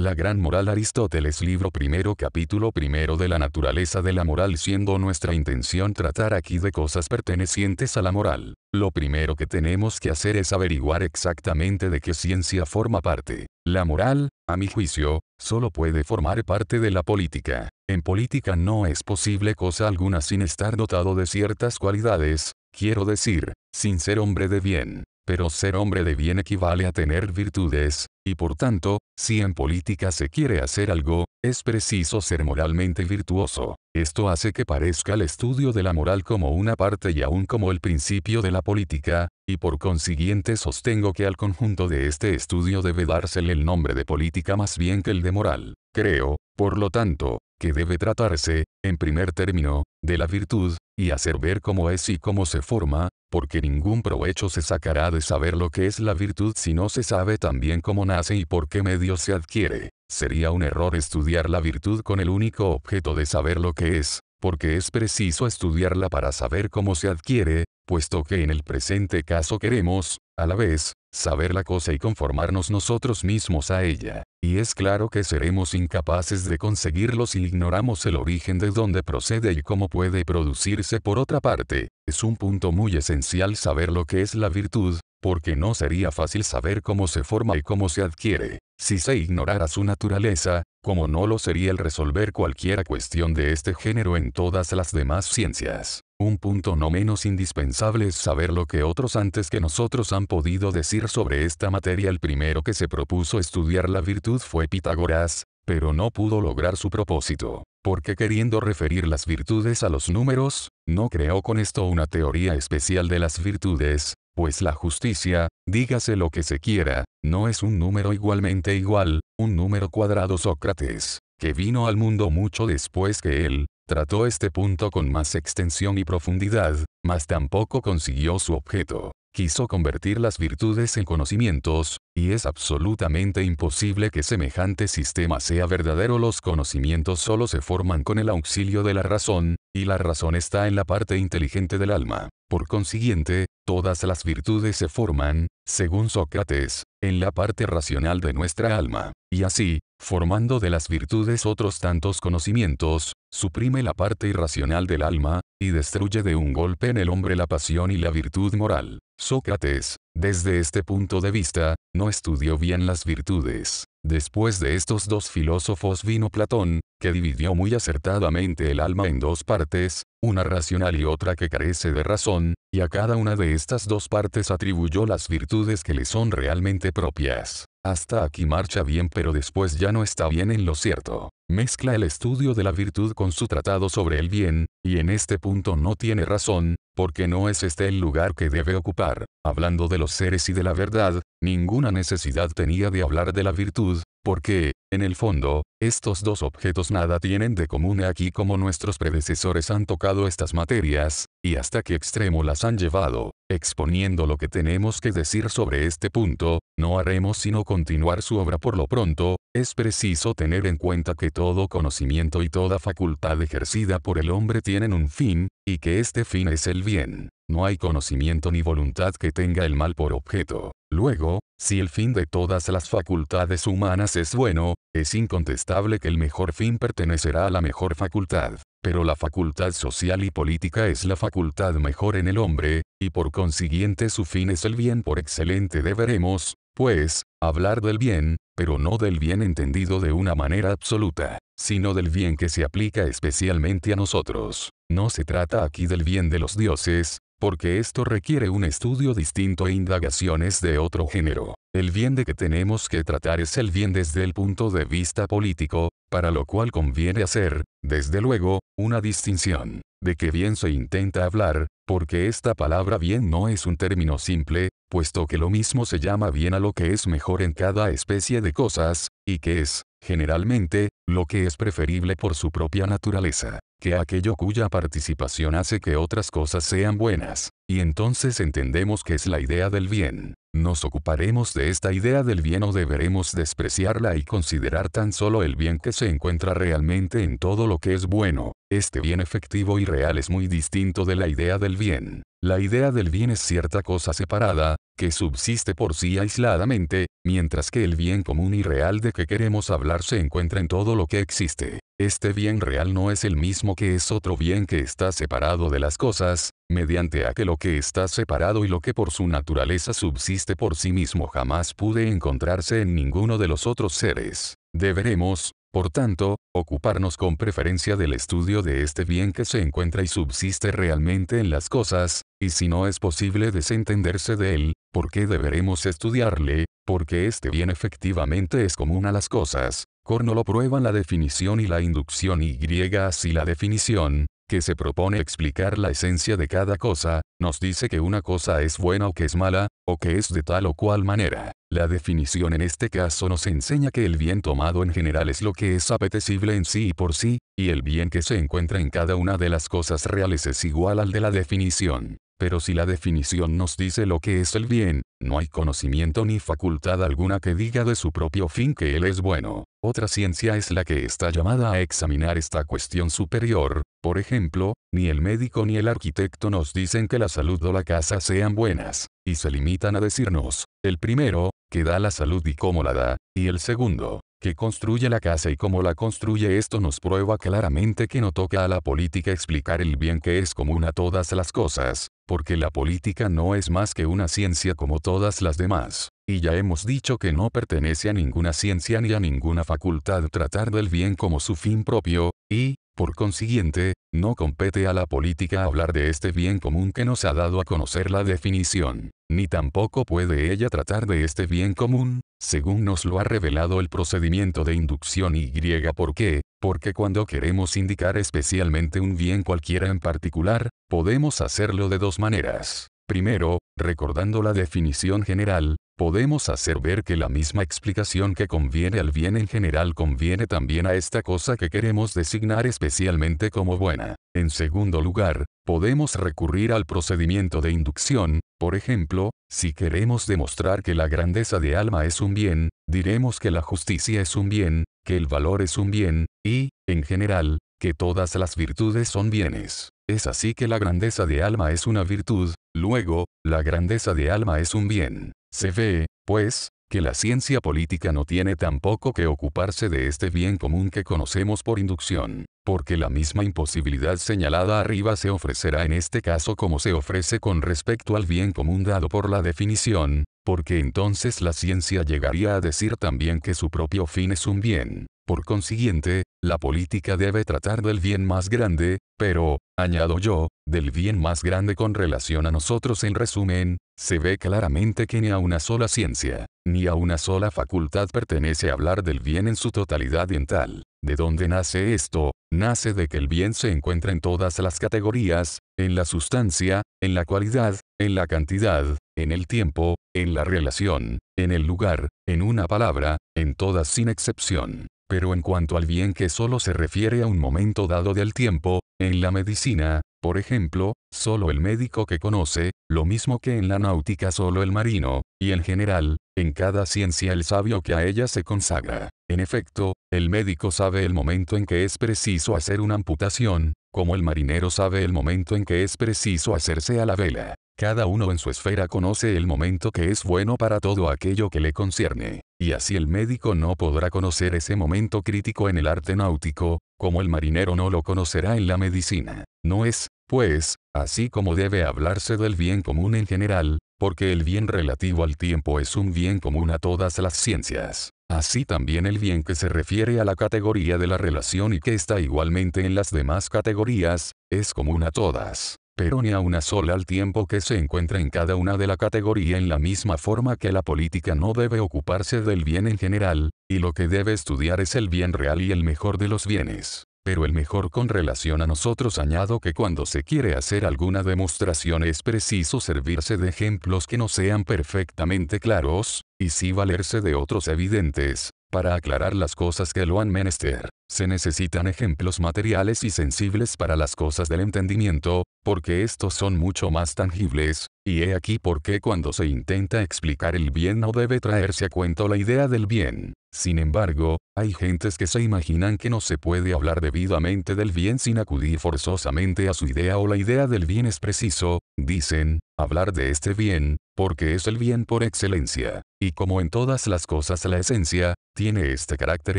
La Gran Moral Aristóteles libro primero capítulo primero de la naturaleza de la moral siendo nuestra intención tratar aquí de cosas pertenecientes a la moral. Lo primero que tenemos que hacer es averiguar exactamente de qué ciencia forma parte. La moral, a mi juicio, solo puede formar parte de la política. En política no es posible cosa alguna sin estar dotado de ciertas cualidades, quiero decir, sin ser hombre de bien. Pero ser hombre de bien equivale a tener virtudes, y por tanto, si en política se quiere hacer algo, es preciso ser moralmente virtuoso. Esto hace que parezca el estudio de la moral como una parte y aún como el principio de la política, y por consiguiente sostengo que al conjunto de este estudio debe dársele el nombre de política más bien que el de moral. Creo, por lo tanto, que debe tratarse, en primer término, de la virtud, y hacer ver cómo es y cómo se forma, porque ningún provecho se sacará de saber lo que es la virtud si no se sabe también cómo nace y por qué medio se adquiere. Sería un error estudiar la virtud con el único objeto de saber lo que es, porque es preciso estudiarla para saber cómo se adquiere, puesto que en el presente caso queremos, a la vez, saber la cosa y conformarnos nosotros mismos a ella. Y es claro que seremos incapaces de conseguirlo si ignoramos el origen de dónde procede y cómo puede producirse. Por otra parte, es un punto muy esencial saber lo que es la virtud, porque no sería fácil saber cómo se forma y cómo se adquiere. Si se ignorara su naturaleza, como no lo sería el resolver cualquiera cuestión de este género en todas las demás ciencias. Un punto no menos indispensable es saber lo que otros antes que nosotros han podido decir sobre esta materia. El primero que se propuso estudiar la virtud fue Pitágoras, pero no pudo lograr su propósito, porque queriendo referir las virtudes a los números, no creó con esto una teoría especial de las virtudes, pues la justicia, dígase lo que se quiera, no es un número igualmente igual, un número cuadrado. Sócrates, que vino al mundo mucho después que él, trató este punto con más extensión y profundidad, mas tampoco consiguió su objeto. Quiso convertir las virtudes en conocimientos, y es absolutamente imposible que semejante sistema sea verdadero. Los conocimientos solo se forman con el auxilio de la razón, y la razón está en la parte inteligente del alma. Por consiguiente, todas las virtudes se forman, según Sócrates, en la parte racional de nuestra alma. Y así, formando de las virtudes otros tantos conocimientos, suprime la parte irracional del alma, y destruye de un golpe en el hombre la pasión y la virtud moral. Sócrates, desde este punto de vista, no estudió bien las virtudes. Después de estos dos filósofos vino Platón, que dividió muy acertadamente el alma en dos partes, una racional y otra que carece de razón, y a cada una de estas dos partes atribuyó las virtudes que le son realmente propias. Hasta aquí marcha bien, pero después ya no está bien en lo cierto. Mezcla el estudio de la virtud con su tratado sobre el bien, y en este punto no tiene razón, porque no es este el lugar que debe ocupar. Hablando de los seres y de la verdad, ninguna necesidad tenía de hablar de la virtud, porque, en el fondo, estos dos objetos nada tienen de común. Aquí como nuestros predecesores han tocado estas materias, y hasta qué extremo las han llevado, exponiendo lo que tenemos que decir sobre este punto, no haremos sino continuar su obra. Por lo pronto, es preciso tener en cuenta que todo conocimiento y toda facultad ejercida por el hombre tienen un fin, y que este fin es el bien. No hay conocimiento ni voluntad que tenga el mal por objeto. Luego, si el fin de todas las facultades humanas es bueno, es incontestable que el mejor fin pertenecerá a la mejor facultad. Pero la facultad social y política es la facultad mejor en el hombre, y por consiguiente su fin es el bien por excelente. Deberemos, pues, hablar del bien, pero no del bien entendido de una manera absoluta, sino del bien que se aplica especialmente a nosotros. No se trata aquí del bien de los dioses, porque esto requiere un estudio distinto e indagaciones de otro género. El bien de que tenemos que tratar es el bien desde el punto de vista político, para lo cual conviene hacer, desde luego, una distinción. ¿De qué bien se intenta hablar? Porque esta palabra bien no es un término simple, puesto que lo mismo se llama bien a lo que es mejor en cada especie de cosas, y que es, generalmente, lo que es preferible por su propia naturaleza, que aquello cuya participación hace que otras cosas sean buenas. Y entonces entendemos que es la idea del bien. ¿Nos ocuparemos de esta idea del bien o deberemos despreciarla y considerar tan solo el bien que se encuentra realmente en todo lo que es bueno? Este bien efectivo y real es muy distinto de la idea del bien. La idea del bien es cierta cosa separada, que subsiste por sí aisladamente, mientras que el bien común y real de que queremos hablar se encuentra en todo lo que existe. Este bien real no es el mismo que es otro bien que está separado de las cosas, mediante a que lo que está separado y lo que por su naturaleza subsiste por sí mismo jamás puede encontrarse en ninguno de los otros seres. Deberemos, por tanto, ocuparnos con preferencia del estudio de este bien que se encuentra y subsiste realmente en las cosas, y si no es posible desentenderse de él, ¿por qué deberemos estudiarle? Porque este bien efectivamente es común a las cosas. Corno lo prueban la definición y la inducción y así la definición, que se propone explicar la esencia de cada cosa, nos dice que una cosa es buena o que es mala, o que es de tal o cual manera. La definición en este caso nos enseña que el bien tomado en general es lo que es apetecible en sí y por sí, y el bien que se encuentra en cada una de las cosas reales es igual al de la definición. Pero si la definición nos dice lo que es el bien, no hay conocimiento ni facultad alguna que diga de su propio fin que él es bueno. Otra ciencia es la que está llamada a examinar esta cuestión superior. Por ejemplo, ni el médico ni el arquitecto nos dicen que la salud o la casa sean buenas, y se limitan a decirnos, el primero, que da la salud y cómo la da, y el segundo, que construye la casa y cómo la construye. Esto nos prueba claramente que no toca a la política explicar el bien que es común a todas las cosas, porque la política no es más que una ciencia como todas las demás. Y ya hemos dicho que no pertenece a ninguna ciencia ni a ninguna facultad tratar del bien como su fin propio, y, por consiguiente, no compete a la política hablar de este bien común que nos ha dado a conocer la definición, ni tampoco puede ella tratar de este bien común, según nos lo ha revelado el procedimiento de inducción y. ¿Por qué? Porque cuando queremos indicar especialmente un bien cualquiera en particular, podemos hacerlo de dos maneras. Primero, recordando la definición general, podemos hacer ver que la misma explicación que conviene al bien en general conviene también a esta cosa que queremos designar especialmente como buena. En segundo lugar, podemos recurrir al procedimiento de inducción. Por ejemplo, si queremos demostrar que la grandeza de alma es un bien, diremos que la justicia es un bien, que el valor es un bien, y, en general, que todas las virtudes son bienes. Es así que la grandeza de alma es una virtud, luego, la grandeza de alma es un bien. Se ve, pues, que la ciencia política no tiene tampoco que ocuparse de este bien común que conocemos por inducción, porque la misma imposibilidad señalada arriba se ofrecerá en este caso como se ofrece con respecto al bien común dado por la definición, porque entonces la ciencia llegaría a decir también que su propio fin es un bien. Por consiguiente, la política debe tratar del bien más grande, pero, añado yo, del bien más grande con relación a nosotros. En resumen, se ve claramente que ni a una sola ciencia, ni a una sola facultad pertenece hablar del bien en su totalidad y en tal. ¿De dónde nace esto? Nace de que el bien se encuentra en todas las categorías, en la sustancia, en la cualidad, en la cantidad, en el tiempo, en la relación, en el lugar, en una palabra, en todas sin excepción. Pero en cuanto al bien que solo se refiere a un momento dado del tiempo, en la medicina, por ejemplo, solo el médico que conoce, lo mismo que en la náutica solo el marino, y en general, en cada ciencia el sabio que a ella se consagra. En efecto, el médico sabe el momento en que es preciso hacer una amputación, como el marinero sabe el momento en que es preciso hacerse a la vela. Cada uno en su esfera conoce el momento que es bueno para todo aquello que le concierne, y así el médico no podrá conocer ese momento crítico en el arte náutico, como el marinero no lo conocerá en la medicina. No es, pues, así como debe hablarse del bien común en general, porque el bien relativo al tiempo es un bien común a todas las ciencias. Así también el bien que se refiere a la categoría de la relación y que está igualmente en las demás categorías, es común a todas, pero ni a una sola al tiempo que se encuentra en cada una de la categoría. En la misma forma que la política no debe ocuparse del bien en general, y lo que debe estudiar es el bien real y el mejor de los bienes. Pero el mejor con relación a nosotros. Añado que cuando se quiere hacer alguna demostración es preciso servirse de ejemplos que no sean perfectamente claros, y sí valerse de otros evidentes, para aclarar las cosas que lo han menester. Se necesitan ejemplos materiales y sensibles para las cosas del entendimiento, porque estos son mucho más tangibles, Y he aquí por qué cuando se intenta explicar el bien no debe traerse a cuento la idea del bien. Sin embargo, hay gentes que se imaginan que no se puede hablar debidamente del bien sin acudir forzosamente a su idea o la idea del bien es preciso, dicen, hablar de este bien, porque es el bien por excelencia. Y como en todas las cosas la esencia, tiene este carácter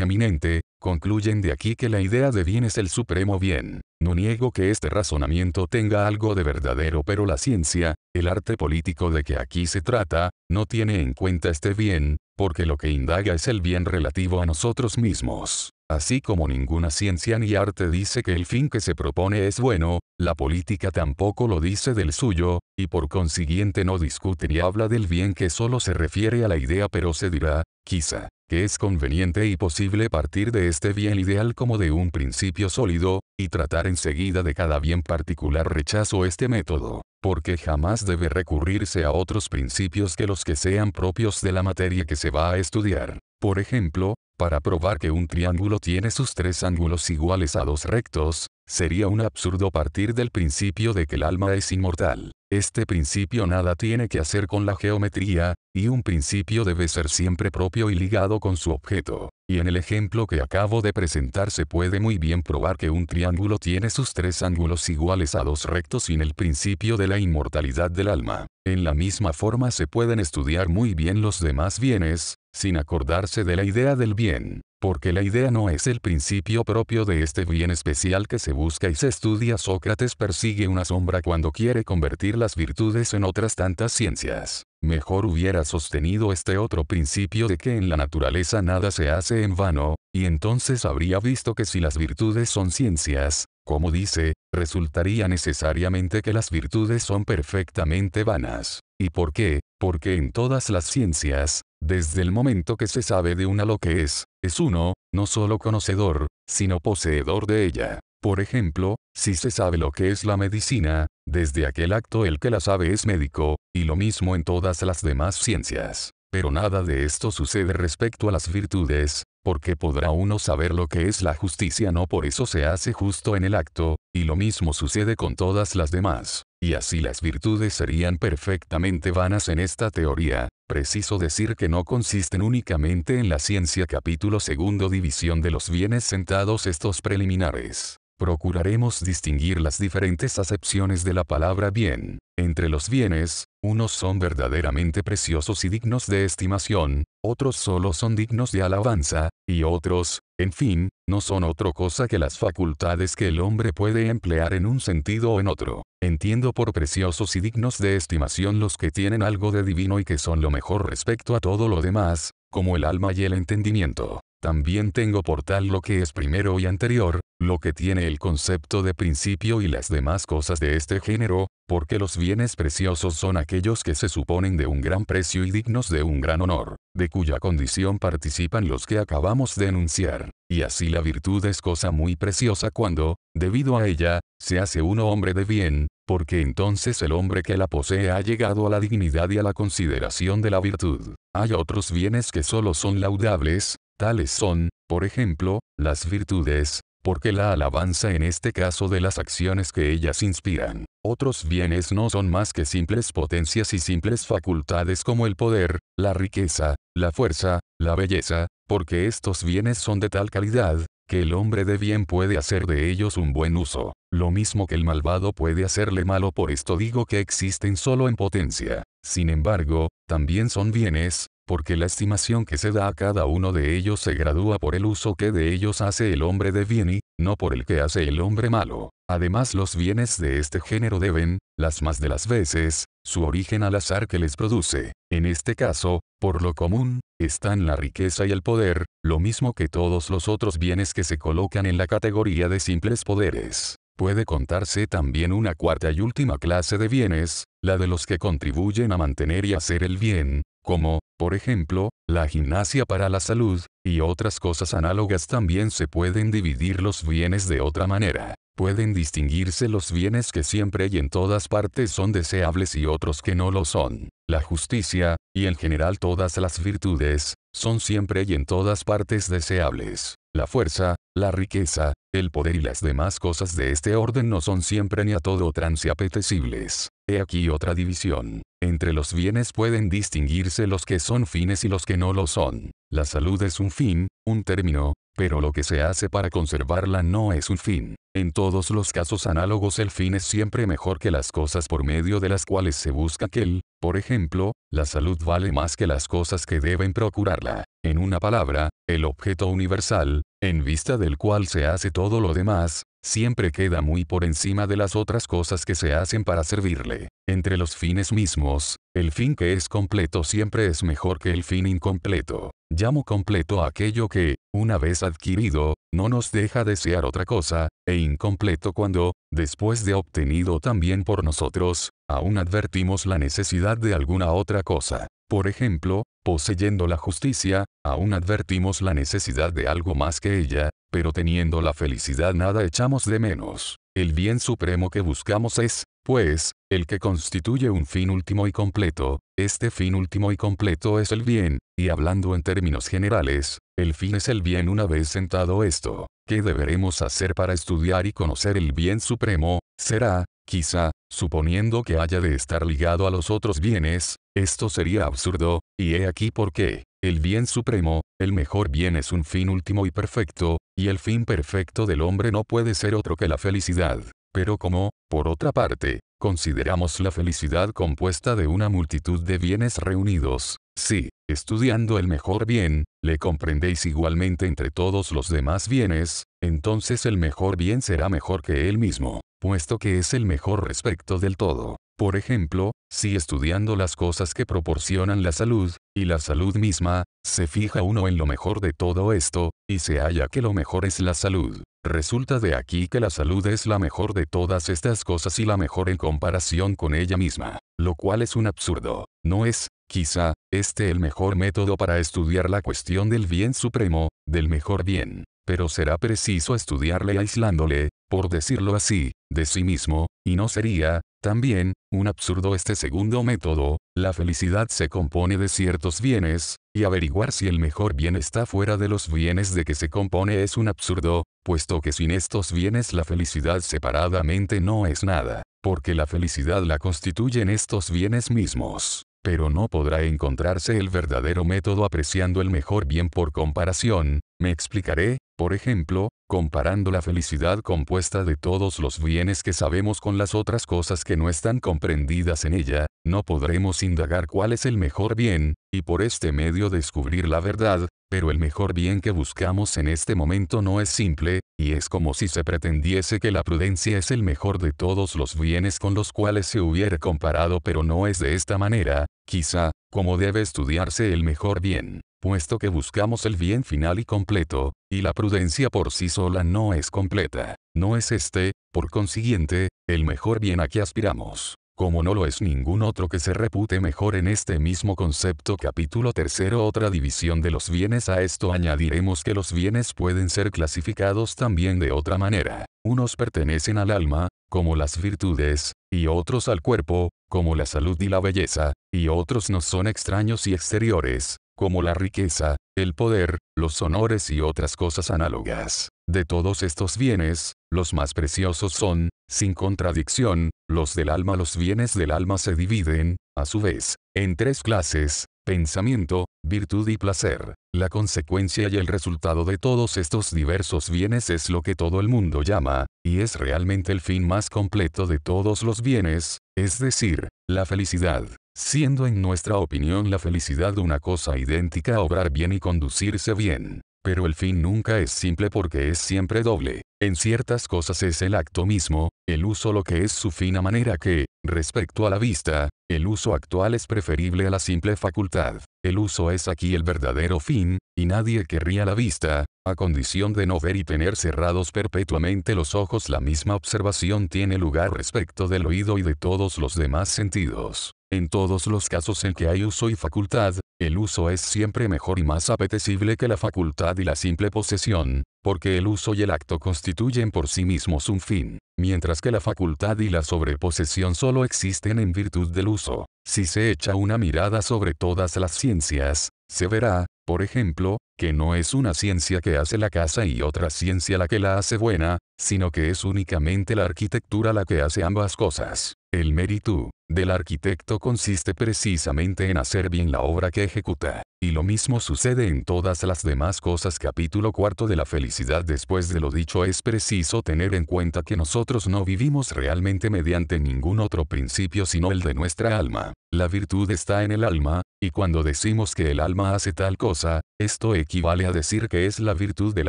eminente, concluyen de aquí que la idea de bien es el supremo bien. No niego que este razonamiento tenga algo de verdadero, pero la ciencia, el arte político de que aquí se trata, no tiene en cuenta este bien, porque lo que indaga es el bien relativo a nosotros mismos. Así como ninguna ciencia ni arte dice que el fin que se propone es bueno, la política tampoco lo dice del suyo, y por consiguiente no discute ni habla del bien que solo se refiere a la idea, pero se dirá, quizá, que es conveniente y posible partir de este bien ideal como de un principio sólido, y tratar enseguida de cada bien particular. Rechazo este método, porque jamás debe recurrirse a otros principios que los que sean propios de la materia que se va a estudiar. Por ejemplo, para probar que un triángulo tiene sus tres ángulos iguales a dos rectos, sería un absurdo partir del principio de que el alma es inmortal. Este principio nada tiene que hacer con la geometría, y un principio debe ser siempre propio y ligado con su objeto. Y en el ejemplo que acabo de presentar se puede muy bien probar que un triángulo tiene sus tres ángulos iguales a dos rectos sin el principio de la inmortalidad del alma. En la misma forma se pueden estudiar muy bien los demás bienes, sin acordarse de la idea del bien, porque la idea no es el principio propio de este bien especial que se busca y se estudia. Sócrates persigue una sombra cuando quiere convertir las virtudes en otras tantas ciencias. Mejor hubiera sostenido este otro principio de que en la naturaleza nada se hace en vano, y entonces habría visto que si las virtudes son ciencias, como dice, resultaría necesariamente que las virtudes son perfectamente vanas. ¿Y por qué? Porque en todas las ciencias, desde el momento que se sabe de una lo que es uno, no solo conocedor, sino poseedor de ella. Por ejemplo, si se sabe lo que es la medicina, desde aquel acto el que la sabe es médico, y lo mismo en todas las demás ciencias. Pero nada de esto sucede respecto a las virtudes, porque podrá uno saber lo que es la justicia, no por eso se hace justo en el acto, y lo mismo sucede con todas las demás. Y así las virtudes serían perfectamente vanas en esta teoría. Preciso decir que no consisten únicamente en la ciencia. Capítulo segundo. División de los bienes. Sentados estos preliminares, procuraremos distinguir las diferentes acepciones de la palabra bien. Entre los bienes, unos son verdaderamente preciosos y dignos de estimación, otros solo son dignos de alabanza, y otros, en fin, no son otra cosa que las facultades que el hombre puede emplear en un sentido o en otro. Entiendo por preciosos y dignos de estimación los que tienen algo de divino y que son lo mejor respecto a todo lo demás, como el alma y el entendimiento. También tengo por tal lo que es primero y anterior, lo que tiene el concepto de principio y las demás cosas de este género, porque los bienes preciosos son aquellos que se suponen de un gran precio y dignos de un gran honor, de cuya condición participan los que acabamos de enunciar. Y así la virtud es cosa muy preciosa cuando, debido a ella, se hace uno hombre de bien, porque entonces el hombre que la posee ha llegado a la dignidad y a la consideración de la virtud. Hay otros bienes que solo son laudables, tales son, por ejemplo, las virtudes, porque la alabanza en este caso de las acciones que ellas inspiran. Otros bienes no son más que simples potencias y simples facultades como el poder, la riqueza, la fuerza, la belleza, porque estos bienes son de tal calidad, que el hombre de bien puede hacer de ellos un buen uso, lo mismo que el malvado puede hacerle malo. Por esto digo que existen solo en potencia. Sin embargo, también son bienes, porque la estimación que se da a cada uno de ellos se gradúa por el uso que de ellos hace el hombre de bien y, no por el que hace el hombre malo. Además, los bienes de este género deben, las más de las veces, su origen al azar que les produce. En este caso, por lo común, están la riqueza y el poder, lo mismo que todos los otros bienes que se colocan en la categoría de simples poderes. Puede contarse también una cuarta y última clase de bienes, la de los que contribuyen a mantener y hacer el bien, como, por ejemplo, la gimnasia para la salud, y otras cosas análogas. También se pueden dividir los bienes de otra manera. Pueden distinguirse los bienes que siempre y en todas partes son deseables y otros que no lo son. La justicia, y en general todas las virtudes, son siempre y en todas partes deseables. La fuerza, la riqueza, el poder y las demás cosas de este orden no son siempre ni a todo trance apetecibles. He aquí otra división. Entre los bienes pueden distinguirse los que son fines y los que no lo son. La salud es un fin, un término, pero lo que se hace para conservarla no es un fin. En todos los casos análogos el fin es siempre mejor que las cosas por medio de las cuales se busca aquel. Por ejemplo, la salud vale más que las cosas que deben procurarla. En una palabra, el objeto universal, en vista del cual se hace todo lo demás, siempre queda muy por encima de las otras cosas que se hacen para servirle. Entre los fines mismos, el fin que es completo siempre es mejor que el fin incompleto. Llamo completo a aquello que, una vez adquirido, no nos deja desear otra cosa, e incompleto cuando, después de obtenido también por nosotros, aún advertimos la necesidad de alguna otra cosa. Por ejemplo, poseyendo la justicia, aún advertimos la necesidad de algo más que ella, pero teniendo la felicidad nada echamos de menos. El bien supremo que buscamos es, pues, el que constituye un fin último y completo. Este fin último y completo es el bien, y hablando en términos generales, el fin es el bien. Una vez sentado esto, ¿qué deberemos hacer para estudiar y conocer el bien supremo? Será, quizá, suponiendo que haya de estar ligado a los otros bienes, esto sería absurdo, y he aquí por qué. El bien supremo, el mejor bien es un fin último y perfecto, y el fin perfecto del hombre no puede ser otro que la felicidad. Pero como, por otra parte, consideramos la felicidad compuesta de una multitud de bienes reunidos, si, estudiando el mejor bien, le comprendéis igualmente entre todos los demás bienes, entonces el mejor bien será mejor que él mismo, puesto que es el mejor respecto del todo. Por ejemplo, si estudiando las cosas que proporcionan la salud, y la salud misma, se fija uno en lo mejor de todo esto, y se halla que lo mejor es la salud. Resulta de aquí que la salud es la mejor de todas estas cosas y la mejor en comparación con ella misma, lo cual es un absurdo. No es, quizá, este el mejor método para estudiar la cuestión del bien supremo, del mejor bien, pero será preciso estudiarle aislándole, por decirlo así, de sí mismo, y no sería, también, un absurdo este segundo método. La felicidad se compone de ciertos bienes, y averiguar si el mejor bien está fuera de los bienes de que se compone es un absurdo, puesto que sin estos bienes la felicidad separadamente no es nada, porque la felicidad la constituyen estos bienes mismos. Pero no podrá encontrarse el verdadero método apreciando el mejor bien por comparación. Me explicaré, por ejemplo, comparando la felicidad compuesta de todos los bienes que sabemos con las otras cosas que no están comprendidas en ella, no podremos indagar cuál es el mejor bien, y por este medio descubrir la verdad, pero el mejor bien que buscamos en este momento no es simple, y es como si se pretendiese que la prudencia es el mejor de todos los bienes con los cuales se hubiera comparado, pero no es de esta manera, quizá, como debe estudiarse el mejor bien, puesto que buscamos el bien final y completo, y la prudencia por sí sola no es completa. No es este, por consiguiente, el mejor bien a que aspiramos, como no lo es ningún otro que se repute mejor en este mismo concepto. Capítulo 3. Otra división de los bienes. A esto añadiremos que los bienes pueden ser clasificados también de otra manera. Unos pertenecen al alma, como las virtudes, y otros al cuerpo, como la salud y la belleza, y otros nos son extraños y exteriores, como la riqueza, el poder, los honores y otras cosas análogas. De todos estos bienes, los más preciosos son, sin contradicción, los del alma. Los bienes del alma se dividen, a su vez, en tres clases: pensamiento, virtud y placer. La consecuencia y el resultado de todos estos diversos bienes es lo que todo el mundo llama, y es realmente el fin más completo de todos los bienes, es decir, la felicidad. Siendo en nuestra opinión la felicidad una cosa idéntica a obrar bien y conducirse bien. Pero el fin nunca es simple porque es siempre doble. En ciertas cosas es el acto mismo, el uso lo que es su fin, a manera que, respecto a la vista, el uso actual es preferible a la simple facultad. El uso es aquí el verdadero fin, y nadie querría la vista, a condición de no ver y tener cerrados perpetuamente los ojos. La misma observación tiene lugar respecto del oído y de todos los demás sentidos. En todos los casos en que hay uso y facultad, el uso es siempre mejor y más apetecible que la facultad y la simple posesión, porque el uso y el acto constituyen por sí mismos un fin, mientras que la facultad y la sobreposesión solo existen en virtud del uso. Si se echa una mirada sobre todas las ciencias, se verá, por ejemplo, que no es una ciencia que hace la casa y otra ciencia la que la hace buena, sino que es únicamente la arquitectura la que hace ambas cosas. El mérito del arquitecto consiste precisamente en hacer bien la obra que ejecuta. Y lo mismo sucede en todas las demás cosas. Capítulo cuarto de la felicidad. Después de lo dicho, es preciso tener en cuenta que nosotros no vivimos realmente mediante ningún otro principio sino el de nuestra alma. La virtud está en el alma, y cuando decimos que el alma hace tal cosa, esto equivale a decir que es la virtud del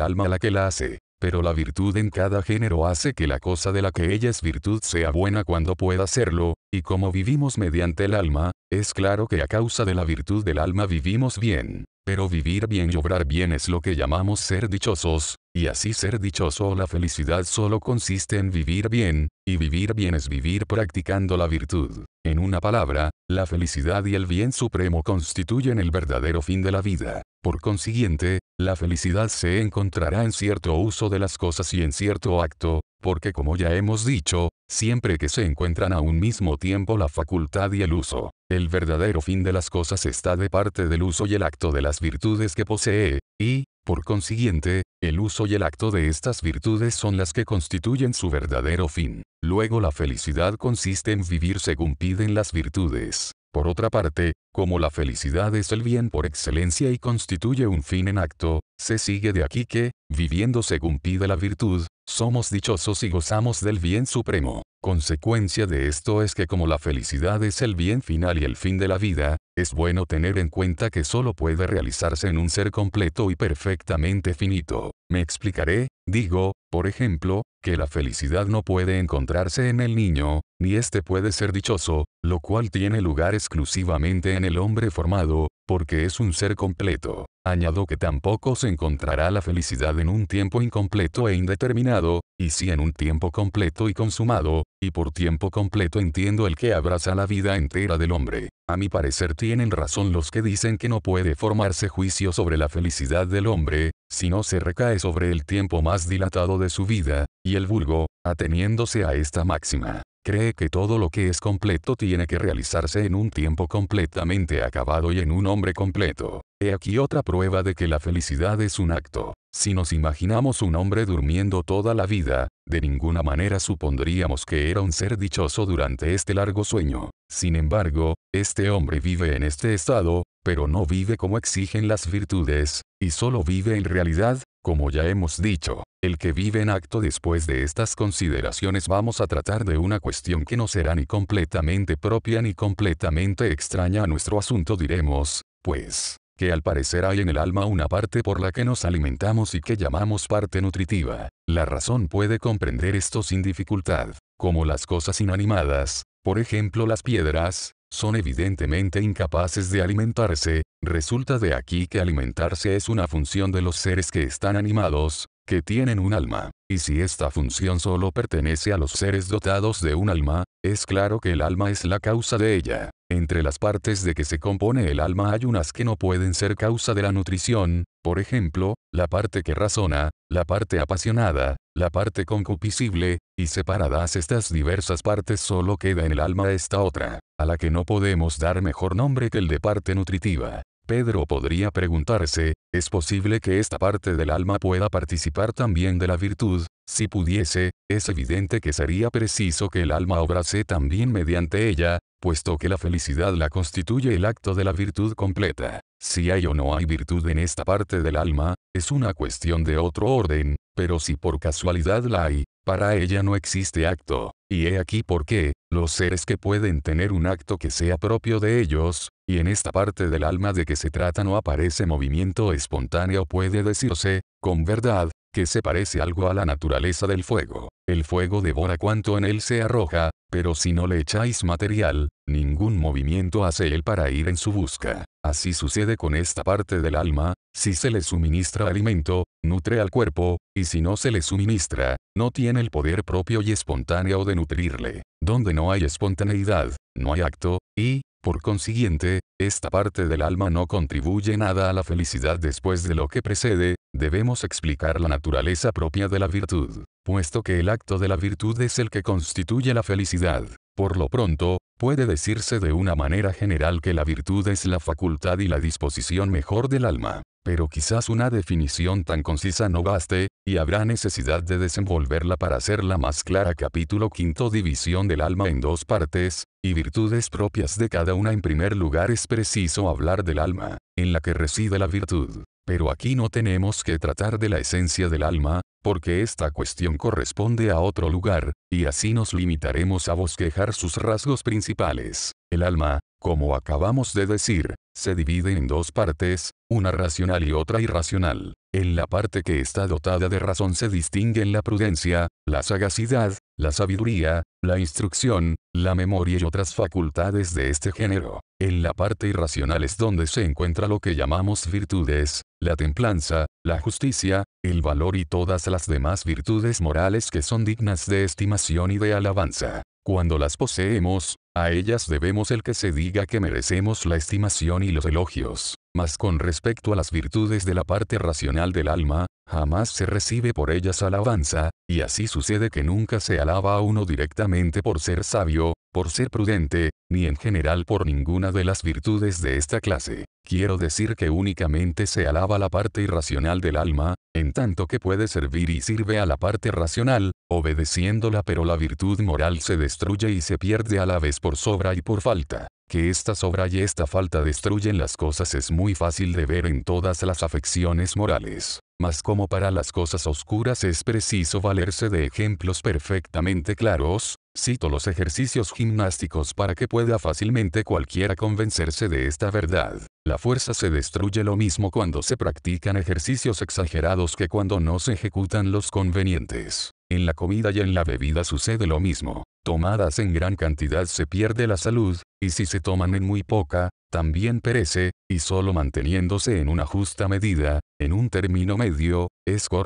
alma la que la hace. Pero la virtud en cada género hace que la cosa de la que ella es virtud sea buena cuando pueda serlo, y como vivimos mediante el alma, es claro que a causa de la virtud del alma vivimos bien. Pero vivir bien y obrar bien es lo que llamamos ser dichosos, y así ser dichoso o la felicidad solo consiste en vivir bien, y vivir bien es vivir practicando la virtud. En una palabra, la felicidad y el bien supremo constituyen el verdadero fin de la vida. Por consiguiente, la felicidad se encontrará en cierto uso de las cosas y en cierto acto, porque como ya hemos dicho, siempre que se encuentran a un mismo tiempo la facultad y el uso, el verdadero fin de las cosas está de parte del uso y el acto de las virtudes que posee, y, por consiguiente, el uso y el acto de estas virtudes son las que constituyen su verdadero fin. Luego la felicidad consiste en vivir según piden las virtudes. Por otra parte, como la felicidad es el bien por excelencia y constituye un fin en acto, se sigue de aquí que, viviendo según pide la virtud, somos dichosos y gozamos del bien supremo. Consecuencia de esto es que como la felicidad es el bien final y el fin de la vida, es bueno tener en cuenta que solo puede realizarse en un ser completo y perfectamente finito. Me explicaré, digo, por ejemplo, que la felicidad no puede encontrarse en el niño, ni éste puede ser dichoso, lo cual tiene lugar exclusivamente en el hombre formado, porque es un ser completo. Añado que tampoco se encontrará la felicidad en un tiempo incompleto e indeterminado, y sí en un tiempo completo y consumado, y por tiempo completo entiendo el que abraza la vida entera del hombre. A mi parecer tienen razón los que dicen que no puede formarse juicio sobre la felicidad del hombre, si no se recae sobre el tiempo más dilatado de su vida, y el vulgo, ateniéndose a esta máxima, cree que todo lo que es completo tiene que realizarse en un tiempo completamente acabado y en un hombre completo. He aquí otra prueba de que la felicidad es un acto. Si nos imaginamos un hombre durmiendo toda la vida, de ninguna manera supondríamos que era un ser dichoso durante este largo sueño. Sin embargo, este hombre vive en este estado, pero no vive como exigen las virtudes, y solo vive en realidad, como ya hemos dicho. El que vive en acto. Después de estas consideraciones vamos a tratar de una cuestión que no será ni completamente propia ni completamente extraña a nuestro asunto. Diremos, pues, que al parecer hay en el alma una parte por la que nos alimentamos y que llamamos parte nutritiva. La razón puede comprender esto sin dificultad. Como las cosas inanimadas, por ejemplo las piedras, son evidentemente incapaces de alimentarse, resulta de aquí que alimentarse es una función de los seres que están animados, que tienen un alma, y si esta función solo pertenece a los seres dotados de un alma, es claro que el alma es la causa de ella. Entre las partes de que se compone el alma hay unas que no pueden ser causa de la nutrición, por ejemplo, la parte que razona, la parte apasionada, la parte concupiscible, y separadas estas diversas partes solo queda en el alma esta otra, a la que no podemos dar mejor nombre que el de parte nutritiva. Pedro podría preguntarse, ¿es posible que esta parte del alma pueda participar también de la virtud? Si pudiese, es evidente que sería preciso que el alma obrase también mediante ella, puesto que la felicidad la constituye el acto de la virtud completa. Si hay o no hay virtud en esta parte del alma, es una cuestión de otro orden, pero si por casualidad la hay, para ella no existe acto, y he aquí por qué, los seres que pueden tener un acto que sea propio de ellos, y en esta parte del alma de que se trata no aparece movimiento espontáneo, puede decirse, con verdad, que se parece algo a la naturaleza del fuego. El fuego devora cuanto en él se arroja, pero si no le echáis material, ningún movimiento hace él para ir en su busca. Así sucede con esta parte del alma, si se le suministra alimento, nutre al cuerpo, y si no se le suministra, no tiene el poder propio y espontáneo de nutrirle. Donde no hay espontaneidad, no hay acto, y, por consiguiente, esta parte del alma no contribuye nada a la felicidad. Después de lo que precede, debemos explicar la naturaleza propia de la virtud, puesto que el acto de la virtud es el que constituye la felicidad. Por lo pronto, puede decirse de una manera general que la virtud es la facultad y la disposición mejor del alma. Pero quizás una definición tan concisa no baste, y habrá necesidad de desenvolverla para hacerla más clara. Capítulo quinto. División del alma en dos partes, y virtudes propias de cada una. En primer lugar es preciso hablar del alma, en la que reside la virtud. Pero aquí no tenemos que tratar de la esencia del alma, porque esta cuestión corresponde a otro lugar, y así nos limitaremos a bosquejar sus rasgos principales. El alma, como acabamos de decir, se divide en dos partes, una racional y otra irracional. En la parte que está dotada de razón se distinguen la prudencia, la sagacidad, la sabiduría, la instrucción, la memoria y otras facultades de este género. En la parte irracional es donde se encuentra lo que llamamos virtudes, la templanza, la justicia, el valor y todas las demás virtudes morales que son dignas de estimación y de alabanza. Cuando las poseemos, a ellas debemos el que se diga que merecemos la estimación y los elogios. Mas con respecto a las virtudes de la parte racional del alma, jamás se recibe por ellas alabanza, y así sucede que nunca se alaba a uno directamente por ser sabio, por ser prudente, ni en general por ninguna de las virtudes de esta clase. Quiero decir que únicamente se alaba la parte irracional del alma, en tanto que puede servir y sirve a la parte racional, obedeciéndola, pero la virtud moral se destruye y se pierde a la vez por sobra y por falta. Que esta sobra y esta falta destruyen las cosas es muy fácil de ver en todas las afecciones morales. Mas como para las cosas oscuras es preciso valerse de ejemplos perfectamente claros, cito los ejercicios gimnásticos para que pueda fácilmente cualquiera convencerse de esta verdad. La fuerza se destruye lo mismo cuando se practican ejercicios exagerados que cuando no se ejecutan los convenientes. En la comida y en la bebida sucede lo mismo. Tomadas en gran cantidad se pierde la salud, y si se toman en muy poca, también perece, y solo manteniéndose en una justa medida, en un término medio,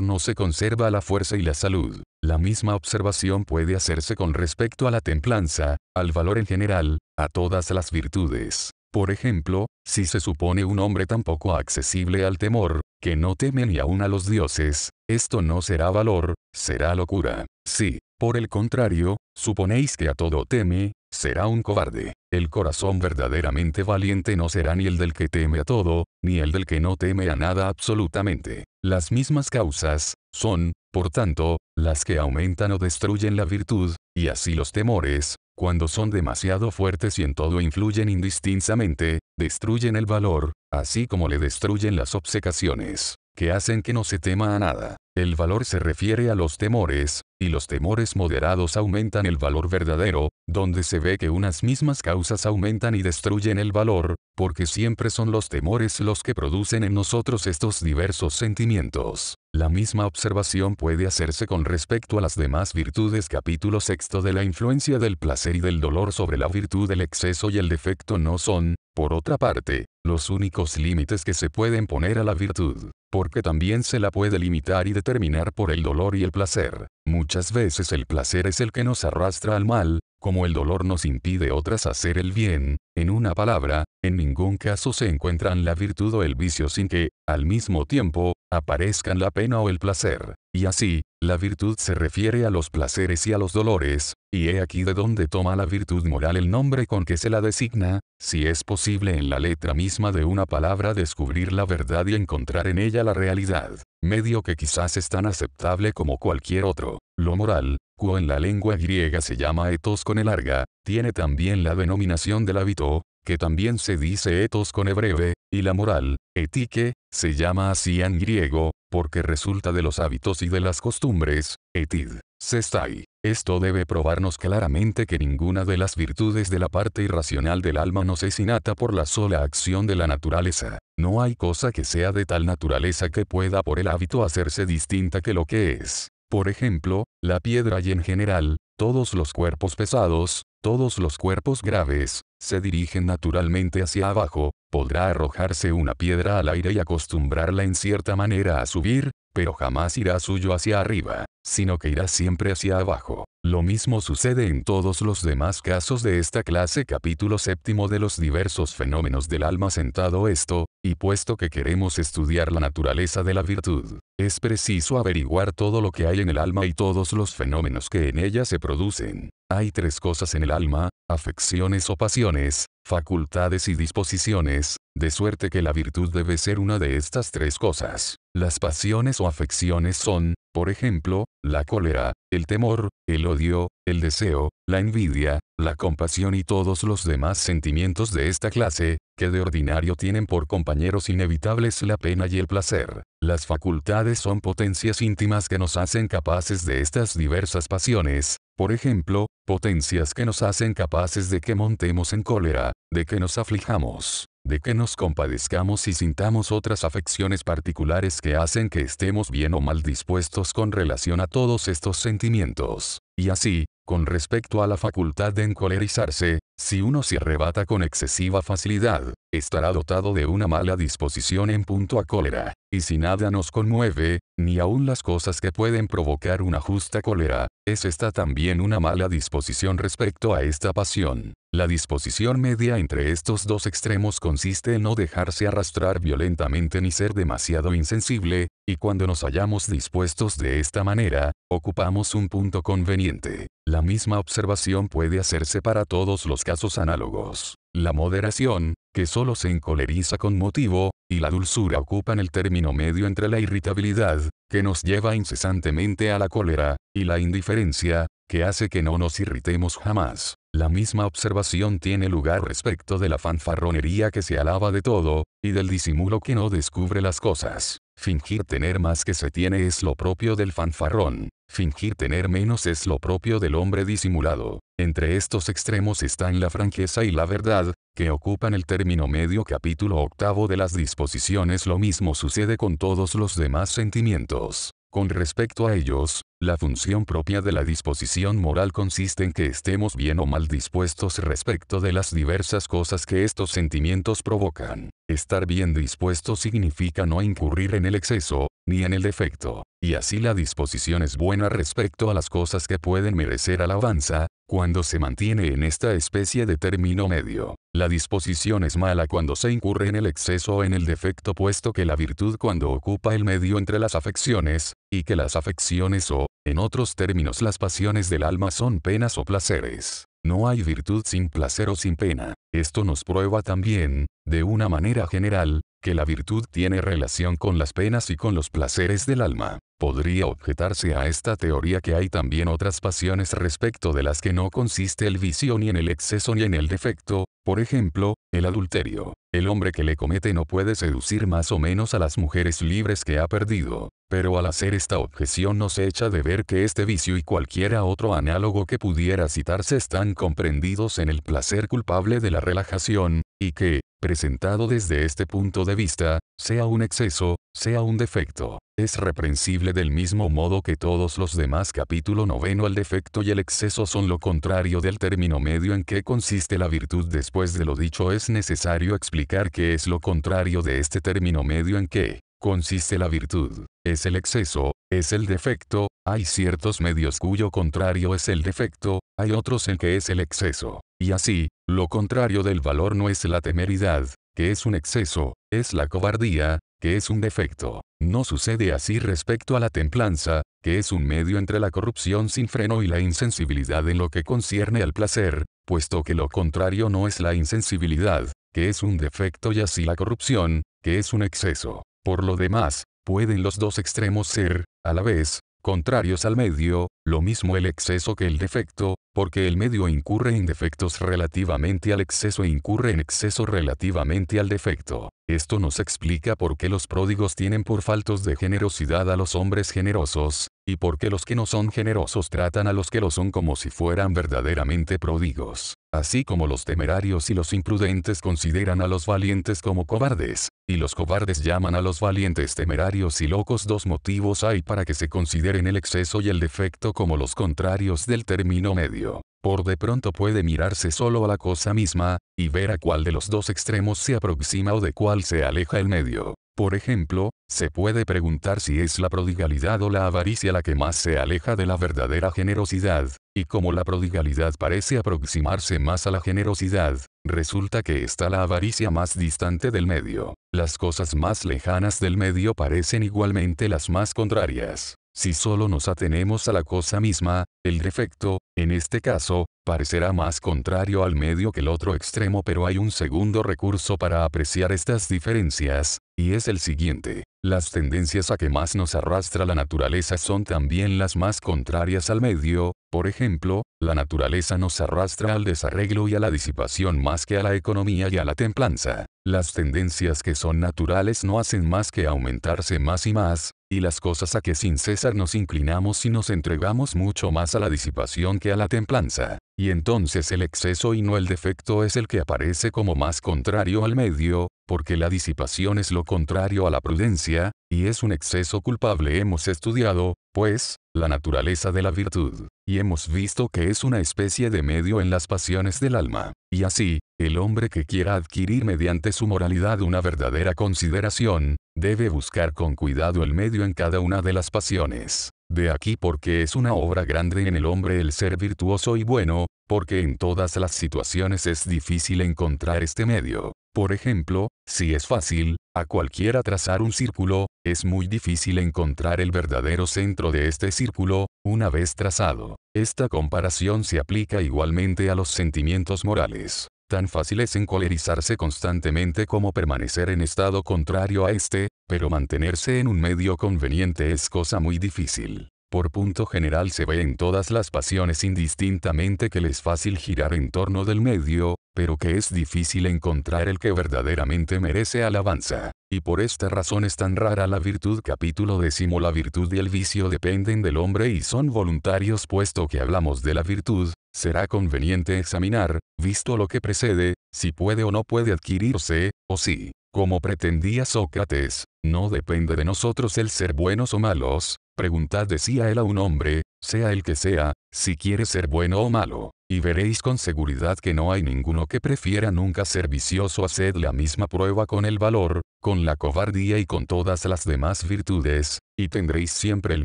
no se conserva la fuerza y la salud. La misma observación puede hacerse con respecto a la templanza, al valor en general, a todas las virtudes. Por ejemplo, si se supone un hombre tan poco accesible al temor, que no teme ni aun a los dioses, esto no será valor, será locura. Si, por el contrario, suponéis que a todo teme, será un cobarde. El corazón verdaderamente valiente no será ni el del que teme a todo, ni el del que no teme a nada absolutamente. Las mismas causas, son, por tanto, las que aumentan o destruyen la virtud, y así los temores, cuando son demasiado fuertes y en todo influyen indistintamente, destruyen el valor, así como le destruyen las obcecaciones, que hacen que no se tema a nada. El valor se refiere a los temores, y los temores moderados aumentan el valor verdadero, donde se ve que unas mismas causas aumentan y destruyen el valor, porque siempre son los temores los que producen en nosotros estos diversos sentimientos. La misma observación puede hacerse con respecto a las demás virtudes. Capítulo sexto. De la influencia del placer y del dolor sobre la virtud. El exceso y el defecto no son, por otra parte, los únicos límites que se pueden poner a la virtud, porque también se la puede limitar y determinar por el dolor y el placer. Muchas veces el placer es el que nos arrastra al mal, como el dolor nos impide otras hacer el bien. En una palabra, en ningún caso se encuentran la virtud o el vicio sin que, al mismo tiempo, aparezcan la pena o el placer. Y así, la virtud se refiere a los placeres y a los dolores, y he aquí de donde toma la virtud moral el nombre con que se la designa, si es posible en la letra misma de una palabra descubrir la verdad y encontrar en ella la realidad, medio que quizás es tan aceptable como cualquier otro. Lo moral, cuo en la lengua griega se llama ethos con el arga, tiene también la denominación del hábito, que también se dice ethos con e breve, y la moral, etike, se llama así en griego, porque resulta de los hábitos y de las costumbres, etid, sestai. Esto debe probarnos claramente que ninguna de las virtudes de la parte irracional del alma nos es innata por la sola acción de la naturaleza. No hay cosa que sea de tal naturaleza que pueda por el hábito hacerse distinta que lo que es. Por ejemplo, la piedra y en general, todos los cuerpos pesados, todos los cuerpos graves, se dirigen naturalmente hacia abajo. Podrá arrojarse una piedra al aire y acostumbrarla en cierta manera a subir, pero jamás irá suyo hacia arriba, sino que irá siempre hacia abajo. Lo mismo sucede en todos los demás casos de esta clase. Capítulo séptimo. De los diversos fenómenos del alma. Sentado esto, y puesto que queremos estudiar la naturaleza de la virtud, es preciso averiguar todo lo que hay en el alma y todos los fenómenos que en ella se producen. Hay tres cosas en el alma: afecciones o pasiones, facultades y disposiciones, de suerte que la virtud debe ser una de estas tres cosas. Las pasiones o afecciones son, por ejemplo, la cólera, el temor, el odio, el deseo, la envidia, la compasión y todos los demás sentimientos de esta clase, que de ordinario tienen por compañeros inevitables la pena y el placer. Las facultades son potencias íntimas que nos hacen capaces de estas diversas pasiones, por ejemplo, potencias que nos hacen capaces de que montemos en cólera, de que nos aflijamos, de que nos compadezcamos y sintamos otras afecciones particulares que hacen que estemos bien o mal dispuestos con relación a todos estos sentimientos. Y así, con respecto a la facultad de encolerizarse, si uno se arrebata con excesiva facilidad, estará dotado de una mala disposición en punto a cólera, y si nada nos conmueve, ni aun las cosas que pueden provocar una justa cólera, es esta también una mala disposición respecto a esta pasión. La disposición media entre estos dos extremos consiste en no dejarse arrastrar violentamente ni ser demasiado insensible, y cuando nos hallamos dispuestos de esta manera, ocupamos un punto conveniente. La misma observación puede hacerse para todos los casos análogos. La moderación, que solo se encoleriza con motivo, y la dulzura ocupan el término medio entre la irritabilidad, que nos lleva incesantemente a la cólera, y la indiferencia, que hace que no nos irritemos jamás. La misma observación tiene lugar respecto de la fanfarronería que se alaba de todo, y del disimulo que no descubre las cosas. Fingir tener más que se tiene es lo propio del fanfarrón. Fingir tener menos es lo propio del hombre disimulado. Entre estos extremos están la franqueza y la verdad, que ocupan el término medio. Capítulo octavo de las disposiciones. Lo mismo sucede con todos los demás sentimientos. Con respecto a ellos, la función propia de la disposición moral consiste en que estemos bien o mal dispuestos respecto de las diversas cosas que estos sentimientos provocan. Estar bien dispuesto significa no incurrir en el exceso, ni en el defecto, y así la disposición es buena respecto a las cosas que pueden merecer alabanza, cuando se mantiene en esta especie de término medio. La disposición es mala cuando se incurre en el exceso o en el defecto, puesto que la virtud cuando ocupa el medio entre las afecciones, y que las afecciones o, en otros términos, las pasiones del alma son penas o placeres. No hay virtud sin placer o sin pena. Esto nos prueba también, de una manera general, que la virtud tiene relación con las penas y con los placeres del alma. Podría objetarse a esta teoría que hay también otras pasiones respecto de las que no consiste el vicio ni en el exceso ni en el defecto, por ejemplo, el adulterio. El hombre que le comete no puede seducir más o menos a las mujeres libres que ha perdido. Pero al hacer esta objeción no se echa de ver que este vicio y cualquiera otro análogo que pudiera citarse están comprendidos en el placer culpable de la relajación, y que, presentado desde este punto de vista, sea un exceso, sea un defecto, es reprensible del mismo modo que todos los demás. Capítulo noveno. El defecto y el exceso son lo contrario del término medio en que consiste la virtud. Después de lo dicho es necesario explicar qué es lo contrario de este término medio en que consiste la virtud. Es el exceso, es el defecto, hay ciertos medios cuyo contrario es el defecto, hay otros en que es el exceso. Y así, lo contrario del valor no es la temeridad, que es un exceso, es la cobardía, que es un defecto. No sucede así respecto a la templanza, que es un medio entre la corrupción sin freno y la insensibilidad en lo que concierne al placer, puesto que lo contrario no es la insensibilidad, que es un defecto, y así la corrupción, que es un exceso. Por lo demás, pueden los dos extremos ser, a la vez, contrarios al medio, lo mismo el exceso que el defecto, porque el medio incurre en defectos relativamente al exceso e incurre en exceso relativamente al defecto. Esto nos explica por qué los pródigos tienen por faltos de generosidad a los hombres generosos, y por qué los que no son generosos tratan a los que lo son como si fueran verdaderamente pródigos. Así como los temerarios y los imprudentes consideran a los valientes como cobardes, y los cobardes llaman a los valientes temerarios y locos. Dos motivos hay para que se consideren el exceso y el defecto como los contrarios del término medio. Por de pronto puede mirarse solo a la cosa misma, y ver a cuál de los dos extremos se aproxima o de cuál se aleja el medio. Por ejemplo, se puede preguntar si es la prodigalidad o la avaricia la que más se aleja de la verdadera generosidad, y como la prodigalidad parece aproximarse más a la generosidad, resulta que está la avaricia más distante del medio. Las cosas más lejanas del medio parecen igualmente las más contrarias. Si solo nos atenemos a la cosa misma, el defecto, en este caso, parecerá más contrario al medio que el otro extremo, pero hay un segundo recurso para apreciar estas diferencias, y es el siguiente. Las tendencias a que más nos arrastra la naturaleza son también las más contrarias al medio. Por ejemplo, la naturaleza nos arrastra al desarreglo y a la disipación más que a la economía y a la templanza. Las tendencias que son naturales no hacen más que aumentarse más y más, y las cosas a que sin cesar nos inclinamos y nos entregamos mucho más a la disipación que a la templanza. Y entonces el exceso y no el defecto es el que aparece como más contrario al medio, porque la disipación es lo contrario a la prudencia, y es un exceso culpable. Hemos estudiado, pues, la naturaleza de la virtud, y hemos visto que es una especie de medio en las pasiones del alma. Y así, el hombre que quiera adquirir mediante su moralidad una verdadera consideración, debe buscar con cuidado el medio en cada una de las pasiones. De aquí porque es una obra grande en el hombre el ser virtuoso y bueno, porque en todas las situaciones es difícil encontrar este medio. Por ejemplo, si es fácil, a cualquiera trazar un círculo, es muy difícil encontrar el verdadero centro de este círculo, una vez trazado. Esta comparación se aplica igualmente a los sentimientos morales. Tan fácil es encolerizarse constantemente como permanecer en estado contrario a este, pero mantenerse en un medio conveniente es cosa muy difícil. Por punto general se ve en todas las pasiones indistintamente que les es fácil girar en torno del medio, pero que es difícil encontrar el que verdaderamente merece alabanza. Y por esta razón es tan rara la virtud. Capítulo 10. La virtud y el vicio dependen del hombre y son voluntarios. Puesto que hablamos de la virtud, será conveniente examinar, visto lo que precede, si puede o no puede adquirirse, o si, como pretendía Sócrates, no depende de nosotros el ser buenos o malos. Preguntad, decía él a un hombre, sea el que sea, si quiere ser bueno o malo, y veréis con seguridad que no hay ninguno que prefiera nunca ser vicioso. Haced la misma prueba con el valor, con la cobardía y con todas las demás virtudes, y tendréis siempre el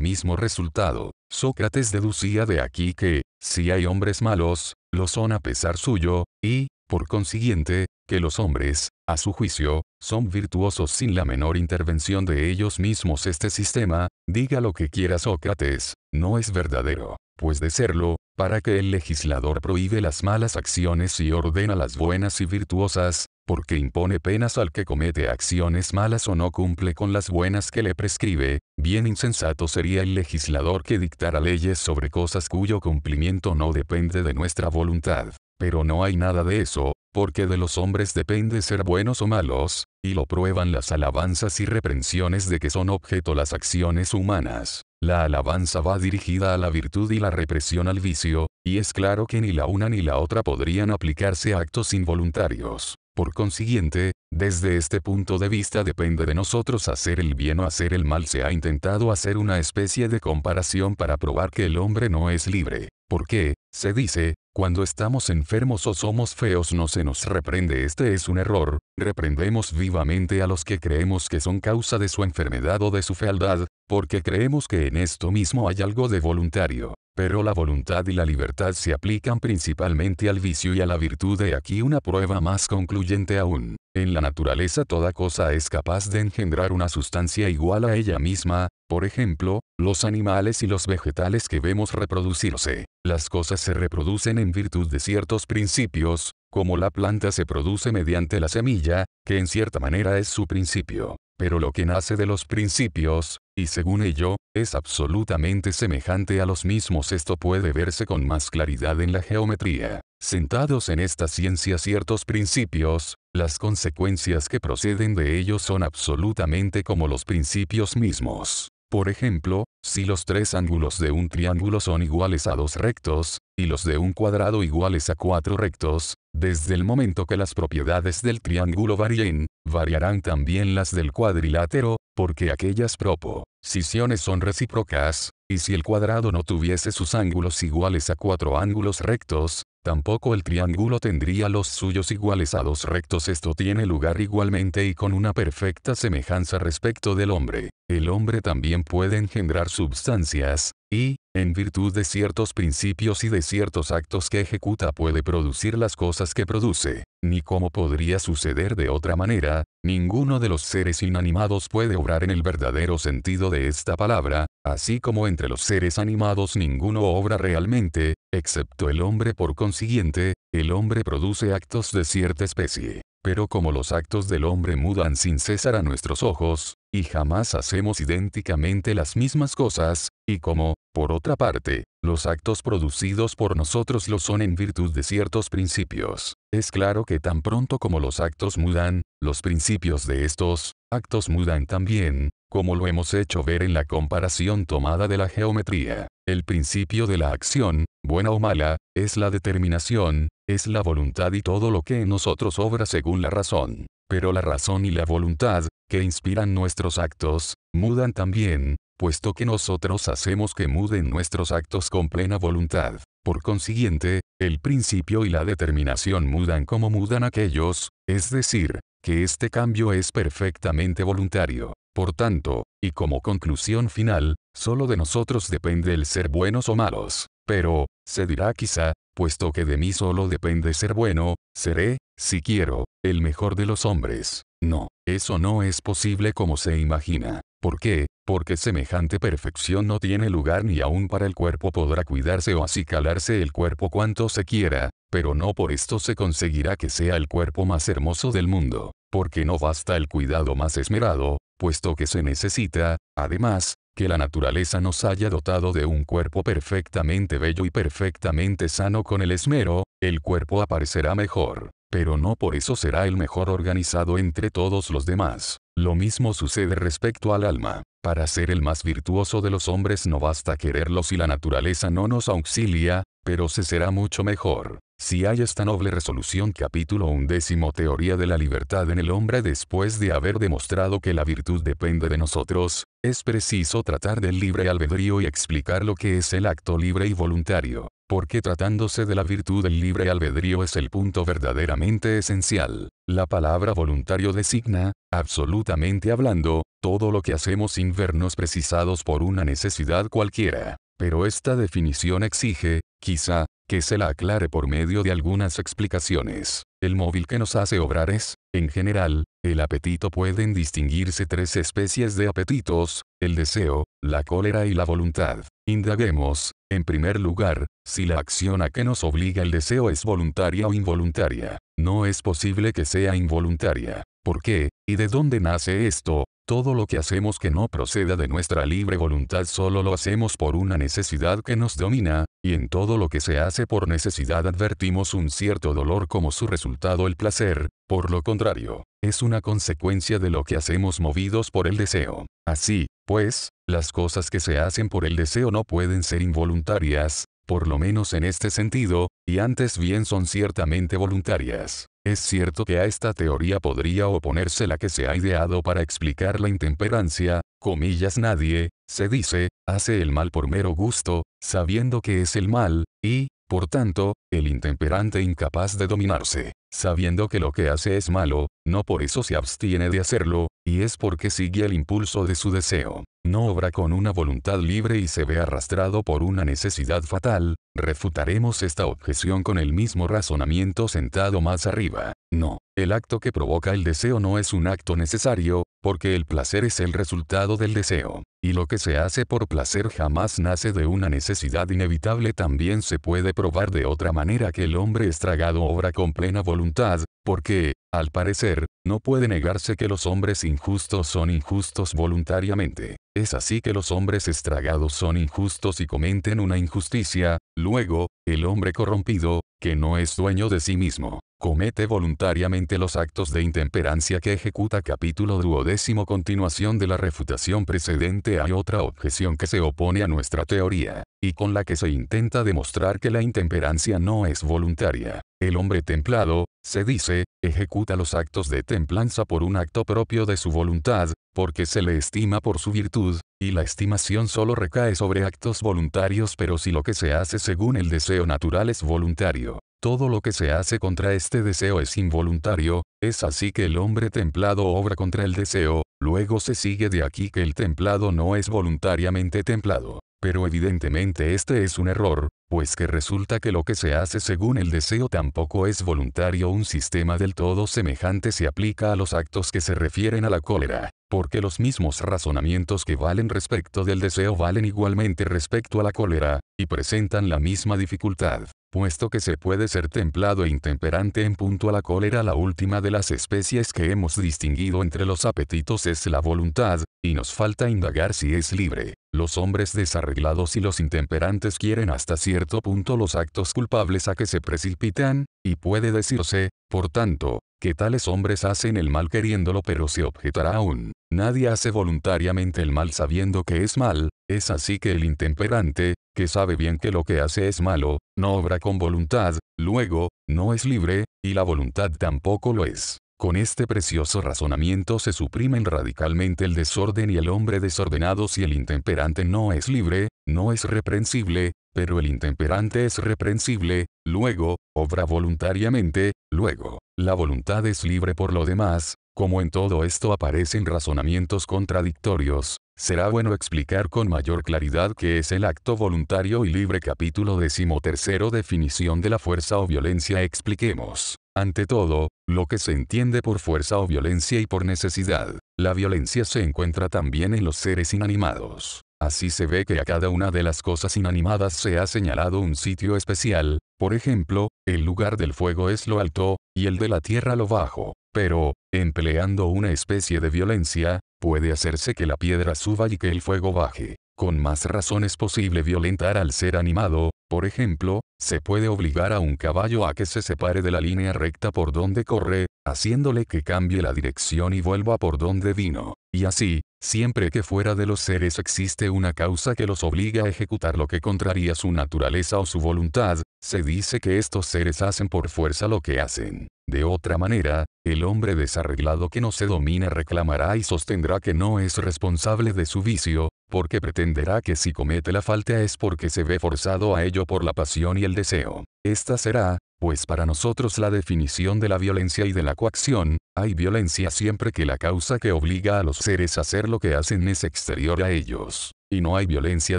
mismo resultado. Sócrates deducía de aquí que, si hay hombres malos, lo son a pesar suyo, y, por consiguiente, que los hombres, a su juicio, son virtuosos sin la menor intervención de ellos mismos. Este sistema, diga lo que quiera Sócrates, no es verdadero, pues de serlo, para que el legislador prohíbe las malas acciones y ordena las buenas y virtuosas, porque impone penas al que comete acciones malas o no cumple con las buenas que le prescribe, bien insensato sería el legislador que dictara leyes sobre cosas cuyo cumplimiento no depende de nuestra voluntad. Pero no hay nada de eso, porque de los hombres depende ser buenos o malos, y lo prueban las alabanzas y reprensiones de que son objeto las acciones humanas. La alabanza va dirigida a la virtud y la represión al vicio, y es claro que ni la una ni la otra podrían aplicarse a actos involuntarios. Por consiguiente, desde este punto de vista depende de nosotros hacer el bien o hacer el mal. Se ha intentado hacer una especie de comparación para probar que el hombre no es libre. ¿Por qué? Se dice, cuando estamos enfermos o somos feos no se nos reprende. Este es un error. Reprendemos vivamente a los que creemos que son causa de su enfermedad o de su fealdad, porque creemos que en esto mismo hay algo de voluntario. Pero la voluntad y la libertad se aplican principalmente al vicio y a la virtud. He aquí una prueba más concluyente aún. En la naturaleza toda cosa es capaz de engendrar una sustancia igual a ella misma, por ejemplo, los animales y los vegetales que vemos reproducirse. Las cosas se reproducen en virtud de ciertos principios, como la planta se produce mediante la semilla, que en cierta manera es su principio. Pero lo que nace de los principios, y según ello, es absolutamente semejante a los mismos. Esto puede verse con más claridad en la geometría. Sentados en esta ciencia ciertos principios, las consecuencias que proceden de ellos son absolutamente como los principios mismos. Por ejemplo, si los tres ángulos de un triángulo son iguales a 2 rectos, y los de un cuadrado iguales a 4 rectos, desde el momento que las propiedades del triángulo varíen, variarán también las del cuadrilátero, porque aquellas proposiciones son recíprocas, y si el cuadrado no tuviese sus ángulos iguales a 4 ángulos rectos, tampoco el triángulo tendría los suyos iguales a dos rectos. Esto tiene lugar igualmente y con una perfecta semejanza respecto del hombre. El hombre también puede engendrar substancias, y, en virtud de ciertos principios y de ciertos actos que ejecuta, puede producir las cosas que produce. Ni como podría suceder de otra manera, ninguno de los seres inanimados puede obrar en el verdadero sentido de esta palabra, así como entre los seres animados ninguno obra realmente, excepto el hombre. Por consiguiente, el hombre produce actos de cierta especie. Pero como los actos del hombre mudan sin cesar a nuestros ojos, y jamás hacemos idénticamente las mismas cosas, y como, por otra parte, los actos producidos por nosotros lo son en virtud de ciertos principios, es claro que tan pronto como los actos mudan, los principios de estos actos mudan también, como lo hemos hecho ver en la comparación tomada de la geometría. El principio de la acción, buena o mala, es la determinación, es la voluntad y todo lo que en nosotros obra según la razón. Pero la razón y la voluntad, que inspiran nuestros actos, mudan también, puesto que nosotros hacemos que muden nuestros actos con plena voluntad. Por consiguiente, el principio y la determinación mudan como mudan aquellos, es decir, que este cambio es perfectamente voluntario. Por tanto, y como conclusión final, solo de nosotros depende el ser buenos o malos. Pero, se dirá quizá, puesto que de mí solo depende ser bueno, seré, si quiero, el mejor de los hombres. No, eso no es posible como se imagina. ¿Por qué? Porque semejante perfección no tiene lugar ni aun para el cuerpo. Podrá cuidarse o acicalarse el cuerpo cuanto se quiera, pero no por esto se conseguirá que sea el cuerpo más hermoso del mundo. Porque no basta el cuidado más esmerado, puesto que se necesita, además, que la naturaleza nos haya dotado de un cuerpo perfectamente bello y perfectamente sano. Con el esmero, el cuerpo aparecerá mejor, pero no por eso será el mejor organizado entre todos los demás. Lo mismo sucede respecto al alma. Para ser el más virtuoso de los hombres no basta quererlo si la naturaleza no nos auxilia, pero se será mucho mejor si hay esta noble resolución. Capítulo 11. Teoría de la libertad en el hombre. Después de haber demostrado que la virtud depende de nosotros, es preciso tratar del libre albedrío y explicar lo que es el acto libre y voluntario, porque tratándose de la virtud el libre albedrío es el punto verdaderamente esencial. La palabra voluntario designa, absolutamente hablando, todo lo que hacemos sin vernos precisados por una necesidad cualquiera. Pero esta definición exige, quizá, que se la aclare por medio de algunas explicaciones. El móvil que nos hace obrar es, en general, el apetito. Pueden distinguirse tres especies de apetitos: el deseo, la cólera y la voluntad. Indaguemos, en primer lugar, si la acción a que nos obliga el deseo es voluntaria o involuntaria. No es posible que sea involuntaria. ¿Por qué? ¿Y de dónde nace esto? Todo lo que hacemos que no proceda de nuestra libre voluntad solo lo hacemos por una necesidad que nos domina, y en todo lo que se hace por necesidad advertimos un cierto dolor como su resultado el placer. Por lo contrario, es una consecuencia de lo que hacemos movidos por el deseo. Así, pues, las cosas que se hacen por el deseo no pueden ser involuntarias, por lo menos en este sentido, y antes bien son ciertamente voluntarias. Es cierto que a esta teoría podría oponerse la que se ha ideado para explicar la intemperancia, comillas. Nadie, se dice, hace el mal por mero gusto, sabiendo que es el mal, y, por tanto, el intemperante incapaz de dominarse, sabiendo que lo que hace es malo, no por eso se abstiene de hacerlo, y es porque sigue el impulso de su deseo. No obra con una voluntad libre y se ve arrastrado por una necesidad fatal. Refutaremos esta objeción con el mismo razonamiento sentado más arriba. No, el acto que provoca el deseo no es un acto necesario, porque el placer es el resultado del deseo, y lo que se hace por placer jamás nace de una necesidad inevitable. También se puede probar de otra manera que el hombre estragado obra con plena voluntad, porque, al parecer, no puede negarse que los hombres injustos son injustos voluntariamente. Es así que los hombres estragados son injustos y cometen una injusticia. Luego, el hombre corrompido, que no es dueño de sí mismo, comete voluntariamente los actos de intemperancia que ejecuta. Capítulo 12. Continuación de la refutación precedente. Hay otra objeción que se opone a nuestra teoría, y con la que se intenta demostrar que la intemperancia no es voluntaria. El hombre templado, se dice, ejecuta los actos de templanza por un acto propio de su voluntad, porque se le estima por su virtud, y la estimación solo recae sobre actos voluntarios, pero si lo que se hace según el deseo natural es voluntario, todo lo que se hace contra este deseo es involuntario. Es así que el hombre templado obra contra el deseo. Luego se sigue de aquí que el templado no es voluntariamente templado. Pero evidentemente este es un error, pues que resulta que lo que se hace según el deseo tampoco es voluntario. Un sistema del todo semejante se aplica a los actos que se refieren a la cólera, porque los mismos razonamientos que valen respecto del deseo valen igualmente respecto a la cólera, y presentan la misma dificultad. Puesto que se puede ser templado e intemperante en punto a la cólera, la última de las especies que hemos distinguido entre los apetitos es la voluntad, y nos falta indagar si es libre. Los hombres desarreglados y los intemperantes quieren hasta cierto punto los actos culpables a que se precipitan, y puede decirse, por tanto, que tales hombres hacen el mal queriéndolo, pero se objetará aún. Nadie hace voluntariamente el mal sabiendo que es mal. Es así que el intemperante, que sabe bien que lo que hace es malo, no obra con voluntad, luego, no es libre, y la voluntad tampoco lo es. Con este precioso razonamiento se suprimen radicalmente el desorden y el hombre desordenado. Si el intemperante no es libre, no es reprensible, pero el intemperante es reprensible, luego, obra voluntariamente, luego, la voluntad es libre. Por lo demás, como en todo esto aparecen razonamientos contradictorios, será bueno explicar con mayor claridad qué es el acto voluntario y libre. Capítulo 13. Definición de la fuerza o violencia. Expliquemos, ante todo, lo que se entiende por fuerza o violencia y por necesidad. La violencia se encuentra también en los seres inanimados. Así se ve que a cada una de las cosas inanimadas se ha señalado un sitio especial. Por ejemplo, el lugar del fuego es lo alto, y el de la tierra lo bajo. Pero, empleando una especie de violencia, puede hacerse que la piedra suba y que el fuego baje. Con más razón es posible violentar al ser animado. Por ejemplo, se puede obligar a un caballo a que se separe de la línea recta por donde corre, haciéndole que cambie la dirección y vuelva por donde vino. Y así, siempre que fuera de los seres existe una causa que los obliga a ejecutar lo que contraría su naturaleza o su voluntad, se dice que estos seres hacen por fuerza lo que hacen. De otra manera, el hombre desarreglado que no se domina reclamará y sostendrá que no es responsable de su vicio, porque pretenderá que si comete la falta es porque se ve forzado a ello por la pasión y el deseo. Esta será, pues para nosotros la definición de la violencia y de la coacción. Hay violencia siempre que la causa que obliga a los seres a hacer lo que hacen es exterior a ellos. Y no hay violencia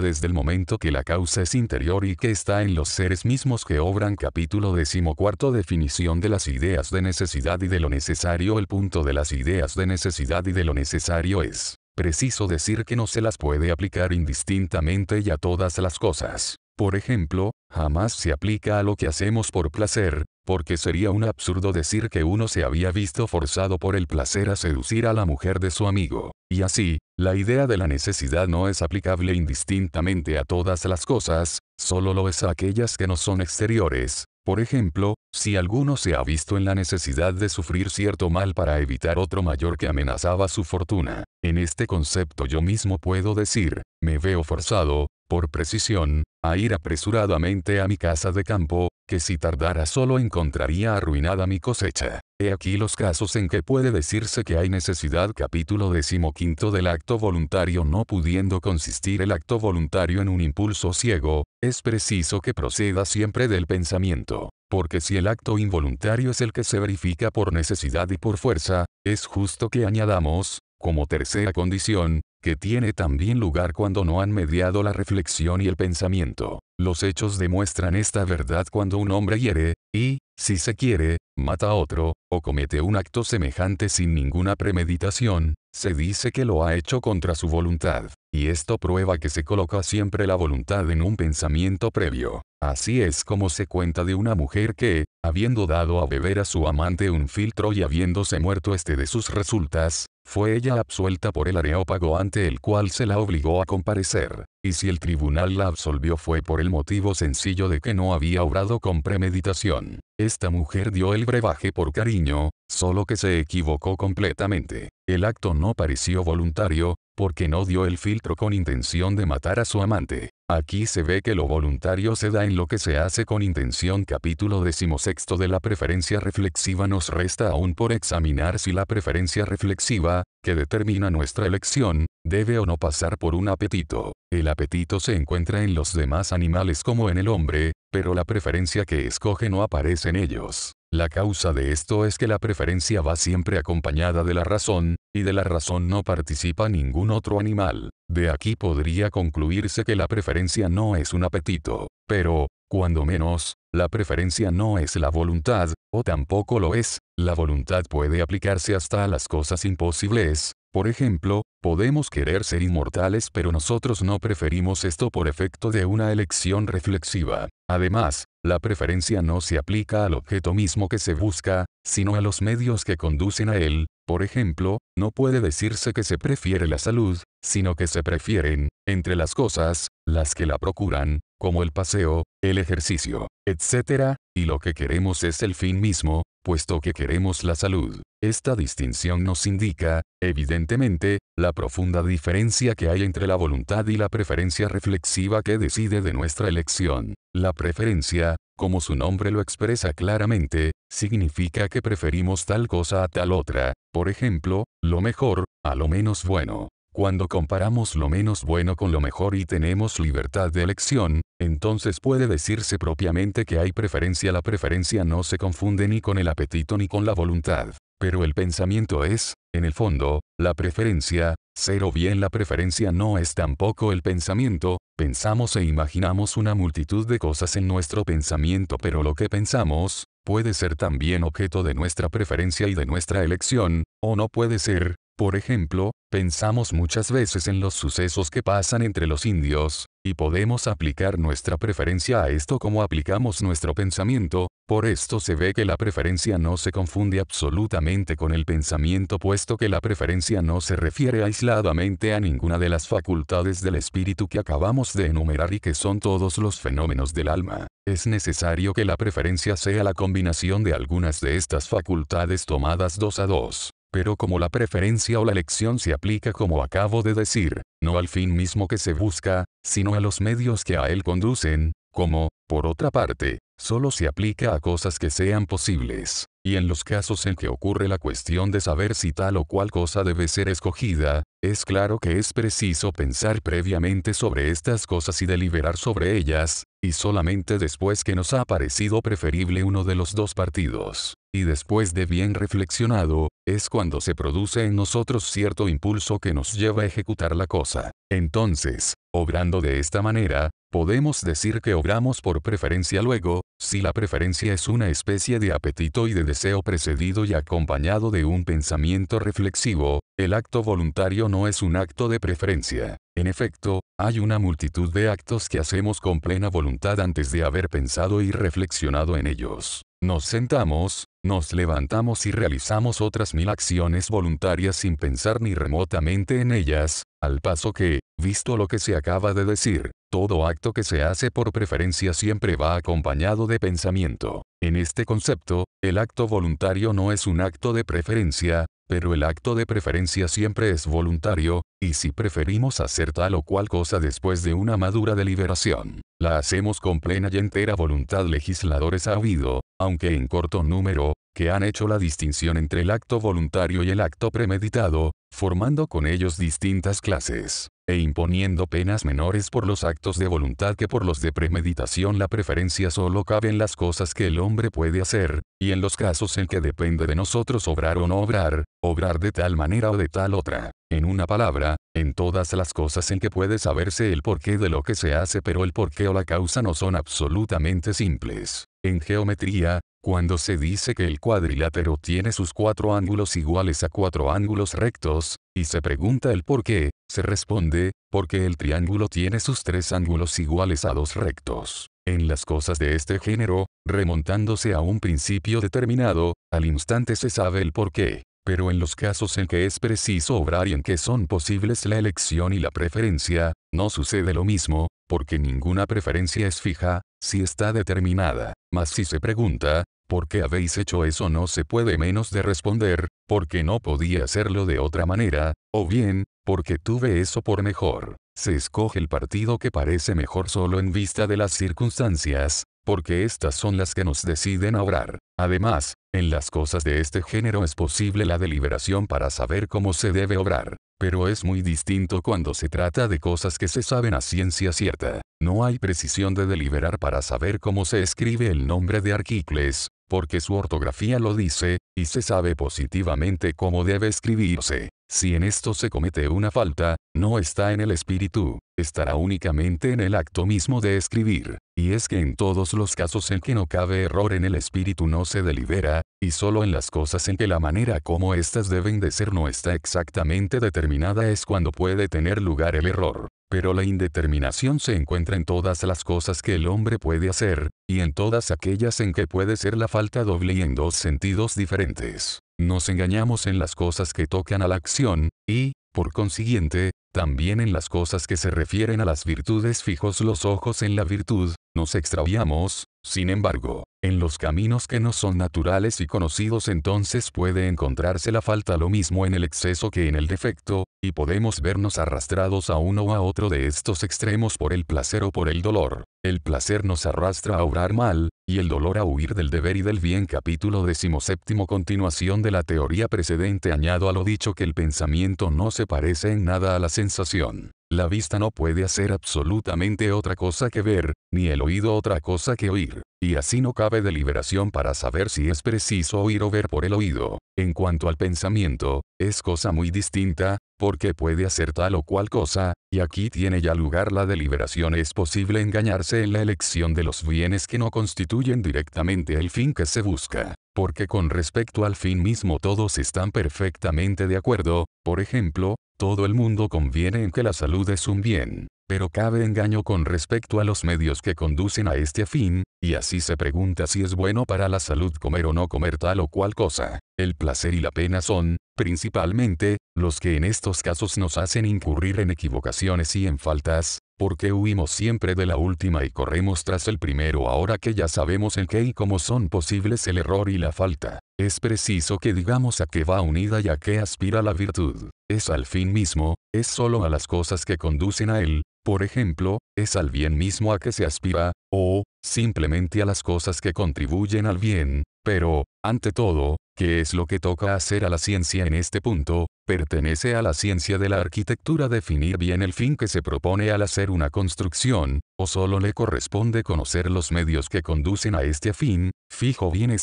desde el momento que la causa es interior y que está en los seres mismos que obran. Capítulo 14. Definición de las ideas de necesidad y de lo necesario. El punto de las ideas de necesidad y de lo necesario es preciso decir que no se las puede aplicar indistintamente y a todas las cosas. Por ejemplo, jamás se aplica a lo que hacemos por placer, porque sería un absurdo decir que uno se había visto forzado por el placer a seducir a la mujer de su amigo. Y así, la idea de la necesidad no es aplicable indistintamente a todas las cosas, solo lo es a aquellas que no son exteriores. Por ejemplo, si alguno se ha visto en la necesidad de sufrir cierto mal para evitar otro mayor que amenazaba su fortuna, en este concepto yo mismo puedo decir, me veo forzado, por precisión, a ir apresuradamente a mi casa de campo, que si tardara solo encontraría arruinada mi cosecha. He aquí los casos en que puede decirse que hay necesidad. Capítulo 15. Del acto voluntario. No pudiendo consistir el acto voluntario en un impulso ciego, es preciso que proceda siempre del pensamiento, porque si el acto involuntario es el que se verifica por necesidad y por fuerza, es justo que añadamos, como tercera condición, que tiene también lugar cuando no han mediado la reflexión y el pensamiento. Los hechos demuestran esta verdad cuando un hombre hiere, y, si se quiere, mata a otro, o comete un acto semejante sin ninguna premeditación, se dice que lo ha hecho contra su voluntad, y esto prueba que se coloca siempre la voluntad en un pensamiento previo. Así es como se cuenta de una mujer que, habiendo dado a beber a su amante un filtro y habiéndose muerto este de sus resultas, fue ella absuelta por el areópago ante el cual se la obligó a comparecer, y si el tribunal la absolvió fue por el motivo sencillo de que no había obrado con premeditación. Esta mujer dio el brebaje por cariño, solo que se equivocó completamente. El acto no pareció voluntario, porque no dio el filtro con intención de matar a su amante. Aquí se ve que lo voluntario se da en lo que se hace con intención. Capítulo 16 de la preferencia reflexiva. Nos resta aún por examinar si la preferencia reflexiva, que determina nuestra elección, debe o no pasar por un apetito. El apetito se encuentra en los demás animales como en el hombre, pero la preferencia que escoge no aparece en ellos. La causa de esto es que la preferencia va siempre acompañada de la razón, y de la razón no participa ningún otro animal. De aquí podría concluirse que la preferencia no es un apetito, pero, cuando menos, la preferencia no es la voluntad, o tampoco lo es. La voluntad puede aplicarse hasta a las cosas imposibles. Por ejemplo, podemos querer ser inmortales, pero nosotros no preferimos esto por efecto de una elección reflexiva. Además, la preferencia no se aplica al objeto mismo que se busca, sino a los medios que conducen a él. Por ejemplo, no puede decirse que se prefiere la salud, sino que se prefieren, entre las cosas, las que la procuran, como el paseo, el ejercicio, etc., y lo que queremos es el fin mismo, puesto que queremos la salud. Esta distinción nos indica, evidentemente, la profunda diferencia que hay entre la voluntad y la preferencia reflexiva que decide de nuestra elección. La preferencia, como su nombre lo expresa claramente, significa que preferimos tal cosa a tal otra, por ejemplo, lo mejor, a lo menos bueno. Cuando comparamos lo menos bueno con lo mejor y tenemos libertad de elección, entonces puede decirse propiamente que hay preferencia. La preferencia no se confunde ni con el apetito ni con la voluntad. Pero el pensamiento es, en el fondo, la preferencia, ser o bien la preferencia no es tampoco el pensamiento. Pensamos e imaginamos una multitud de cosas en nuestro pensamiento, pero lo que pensamos, puede ser también objeto de nuestra preferencia y de nuestra elección, o no puede ser. Por ejemplo, pensamos muchas veces en los sucesos que pasan entre los indios, y podemos aplicar nuestra preferencia a esto como aplicamos nuestro pensamiento. Por esto se ve que la preferencia no se confunde absolutamente con el pensamiento, puesto que la preferencia no se refiere aisladamente a ninguna de las facultades del espíritu que acabamos de enumerar y que son todos los fenómenos del alma. Es necesario que la preferencia sea la combinación de algunas de estas facultades tomadas dos a dos. Pero como la preferencia o la elección se aplica, como acabo de decir, no al fin mismo que se busca, sino a los medios que a él conducen, como, por otra parte, solo se aplica a cosas que sean posibles, y en los casos en que ocurre la cuestión de saber si tal o cual cosa debe ser escogida, es claro que es preciso pensar previamente sobre estas cosas y deliberar sobre ellas, y solamente después que nos ha parecido preferible uno de los dos partidos, y después de bien reflexionado, es cuando se produce en nosotros cierto impulso que nos lleva a ejecutar la cosa. Entonces, obrando de esta manera, podemos decir que obramos por preferencia. Luego, si la preferencia es una especie de apetito y de deseo precedido y acompañado de un pensamiento reflexivo, el acto voluntario no es un acto de preferencia. En efecto, hay una multitud de actos que hacemos con plena voluntad antes de haber pensado y reflexionado en ellos. Nos sentamos, nos levantamos y realizamos otras 1000 acciones voluntarias sin pensar ni remotamente en ellas, al paso que, visto lo que se acaba de decir, todo acto que se hace por preferencia siempre va acompañado de pensamiento. En este concepto, el acto voluntario no es un acto de preferencia, pero el acto de preferencia siempre es voluntario, y si preferimos hacer tal o cual cosa después de una madura deliberación, la hacemos con plena y entera voluntad. Legisladores ha habido, aunque en corto número, que han hecho la distinción entre el acto voluntario y el acto premeditado, formando con ellos distintas clases, e imponiendo penas menores por los actos de voluntad que por los de premeditación. La preferencia solo cabe en las cosas que el hombre puede hacer, y en los casos en que depende de nosotros obrar o no obrar, obrar de tal manera o de tal otra. En una palabra, en todas las cosas en que puede saberse el porqué de lo que se hace, pero el porqué o la causa no son absolutamente simples. En geometría, cuando se dice que el cuadrilátero tiene sus 4 ángulos iguales a 4 ángulos rectos, y se pregunta el por qué, se responde, porque el triángulo tiene sus 3 ángulos iguales a 2 rectos. En las cosas de este género, remontándose a un principio determinado, al instante se sabe el porqué. Pero en los casos en que es preciso obrar y en que son posibles la elección y la preferencia, no sucede lo mismo, porque ninguna preferencia es fija, si está determinada. Mas si se pregunta, ¿por qué habéis hecho eso? No se puede menos de responder, porque no podía hacerlo de otra manera, o bien, porque tuve eso por mejor. Se escoge el partido que parece mejor solo en vista de las circunstancias, porque estas son las que nos deciden a obrar. Además, en las cosas de este género es posible la deliberación para saber cómo se debe obrar. Pero es muy distinto cuando se trata de cosas que se saben a ciencia cierta. No hay precisión de deliberar para saber cómo se escribe el nombre de Arquicles, porque su ortografía lo dice, y se sabe positivamente cómo debe escribirse. Si en esto se comete una falta, no está en el espíritu, estará únicamente en el acto mismo de escribir. Y es que en todos los casos en que no cabe error en el espíritu no se delibera, y solo en las cosas en que la manera como éstas deben de ser no está exactamente determinada es cuando puede tener lugar el error. Pero la indeterminación se encuentra en todas las cosas que el hombre puede hacer, y en todas aquellas en que puede ser la falta doble y en dos sentidos diferentes. Nos engañamos en las cosas que tocan a la acción, y, por consiguiente, también en las cosas que se refieren a las virtudes. Fijos los ojos en la virtud, nos extraviamos, sin embargo, en los caminos que no son naturales y conocidos. Entonces puede encontrarse la falta lo mismo en el exceso que en el defecto, y podemos vernos arrastrados a uno o a otro de estos extremos por el placer o por el dolor. El placer nos arrastra a obrar mal, y el dolor a huir del deber y del bien. Capítulo 17. Continuación de la teoría precedente. Añado a lo dicho que el pensamiento no se parece en nada a la sensación. La vista no puede hacer absolutamente otra cosa que ver, ni el oído otra cosa que oír, y así no cabe deliberación para saber si es preciso oír o ver por el oído. En cuanto al pensamiento, es cosa muy distinta, porque puede hacer tal o cual cosa, y aquí tiene ya lugar la deliberación. Es posible engañarse en la elección de los bienes que no constituyen directamente el fin que se busca, porque con respecto al fin mismo todos están perfectamente de acuerdo. Por ejemplo, todo el mundo conviene en que la salud es un bien, pero cabe engaño con respecto a los medios que conducen a este fin, y así se pregunta si es bueno para la salud comer o no comer tal o cual cosa. El placer y la pena son, principalmente, los que en estos casos nos hacen incurrir en equivocaciones y en faltas, porque huimos siempre de la última y corremos tras el primero. Ahora que ya sabemos en qué y cómo son posibles el error y la falta, es preciso que digamos a qué va unida y a qué aspira la virtud. Es al fin mismo, es solo a las cosas que conducen a él, por ejemplo, es al bien mismo a que se aspira, o, simplemente a las cosas que contribuyen al bien, pero, ante todo, ¿qué es lo que toca hacer a la ciencia en este punto? Pertenece a la ciencia de la arquitectura definir bien el fin que se propone al hacer una construcción, o solo le corresponde conocer los medios que conducen a este fin. Fijo bien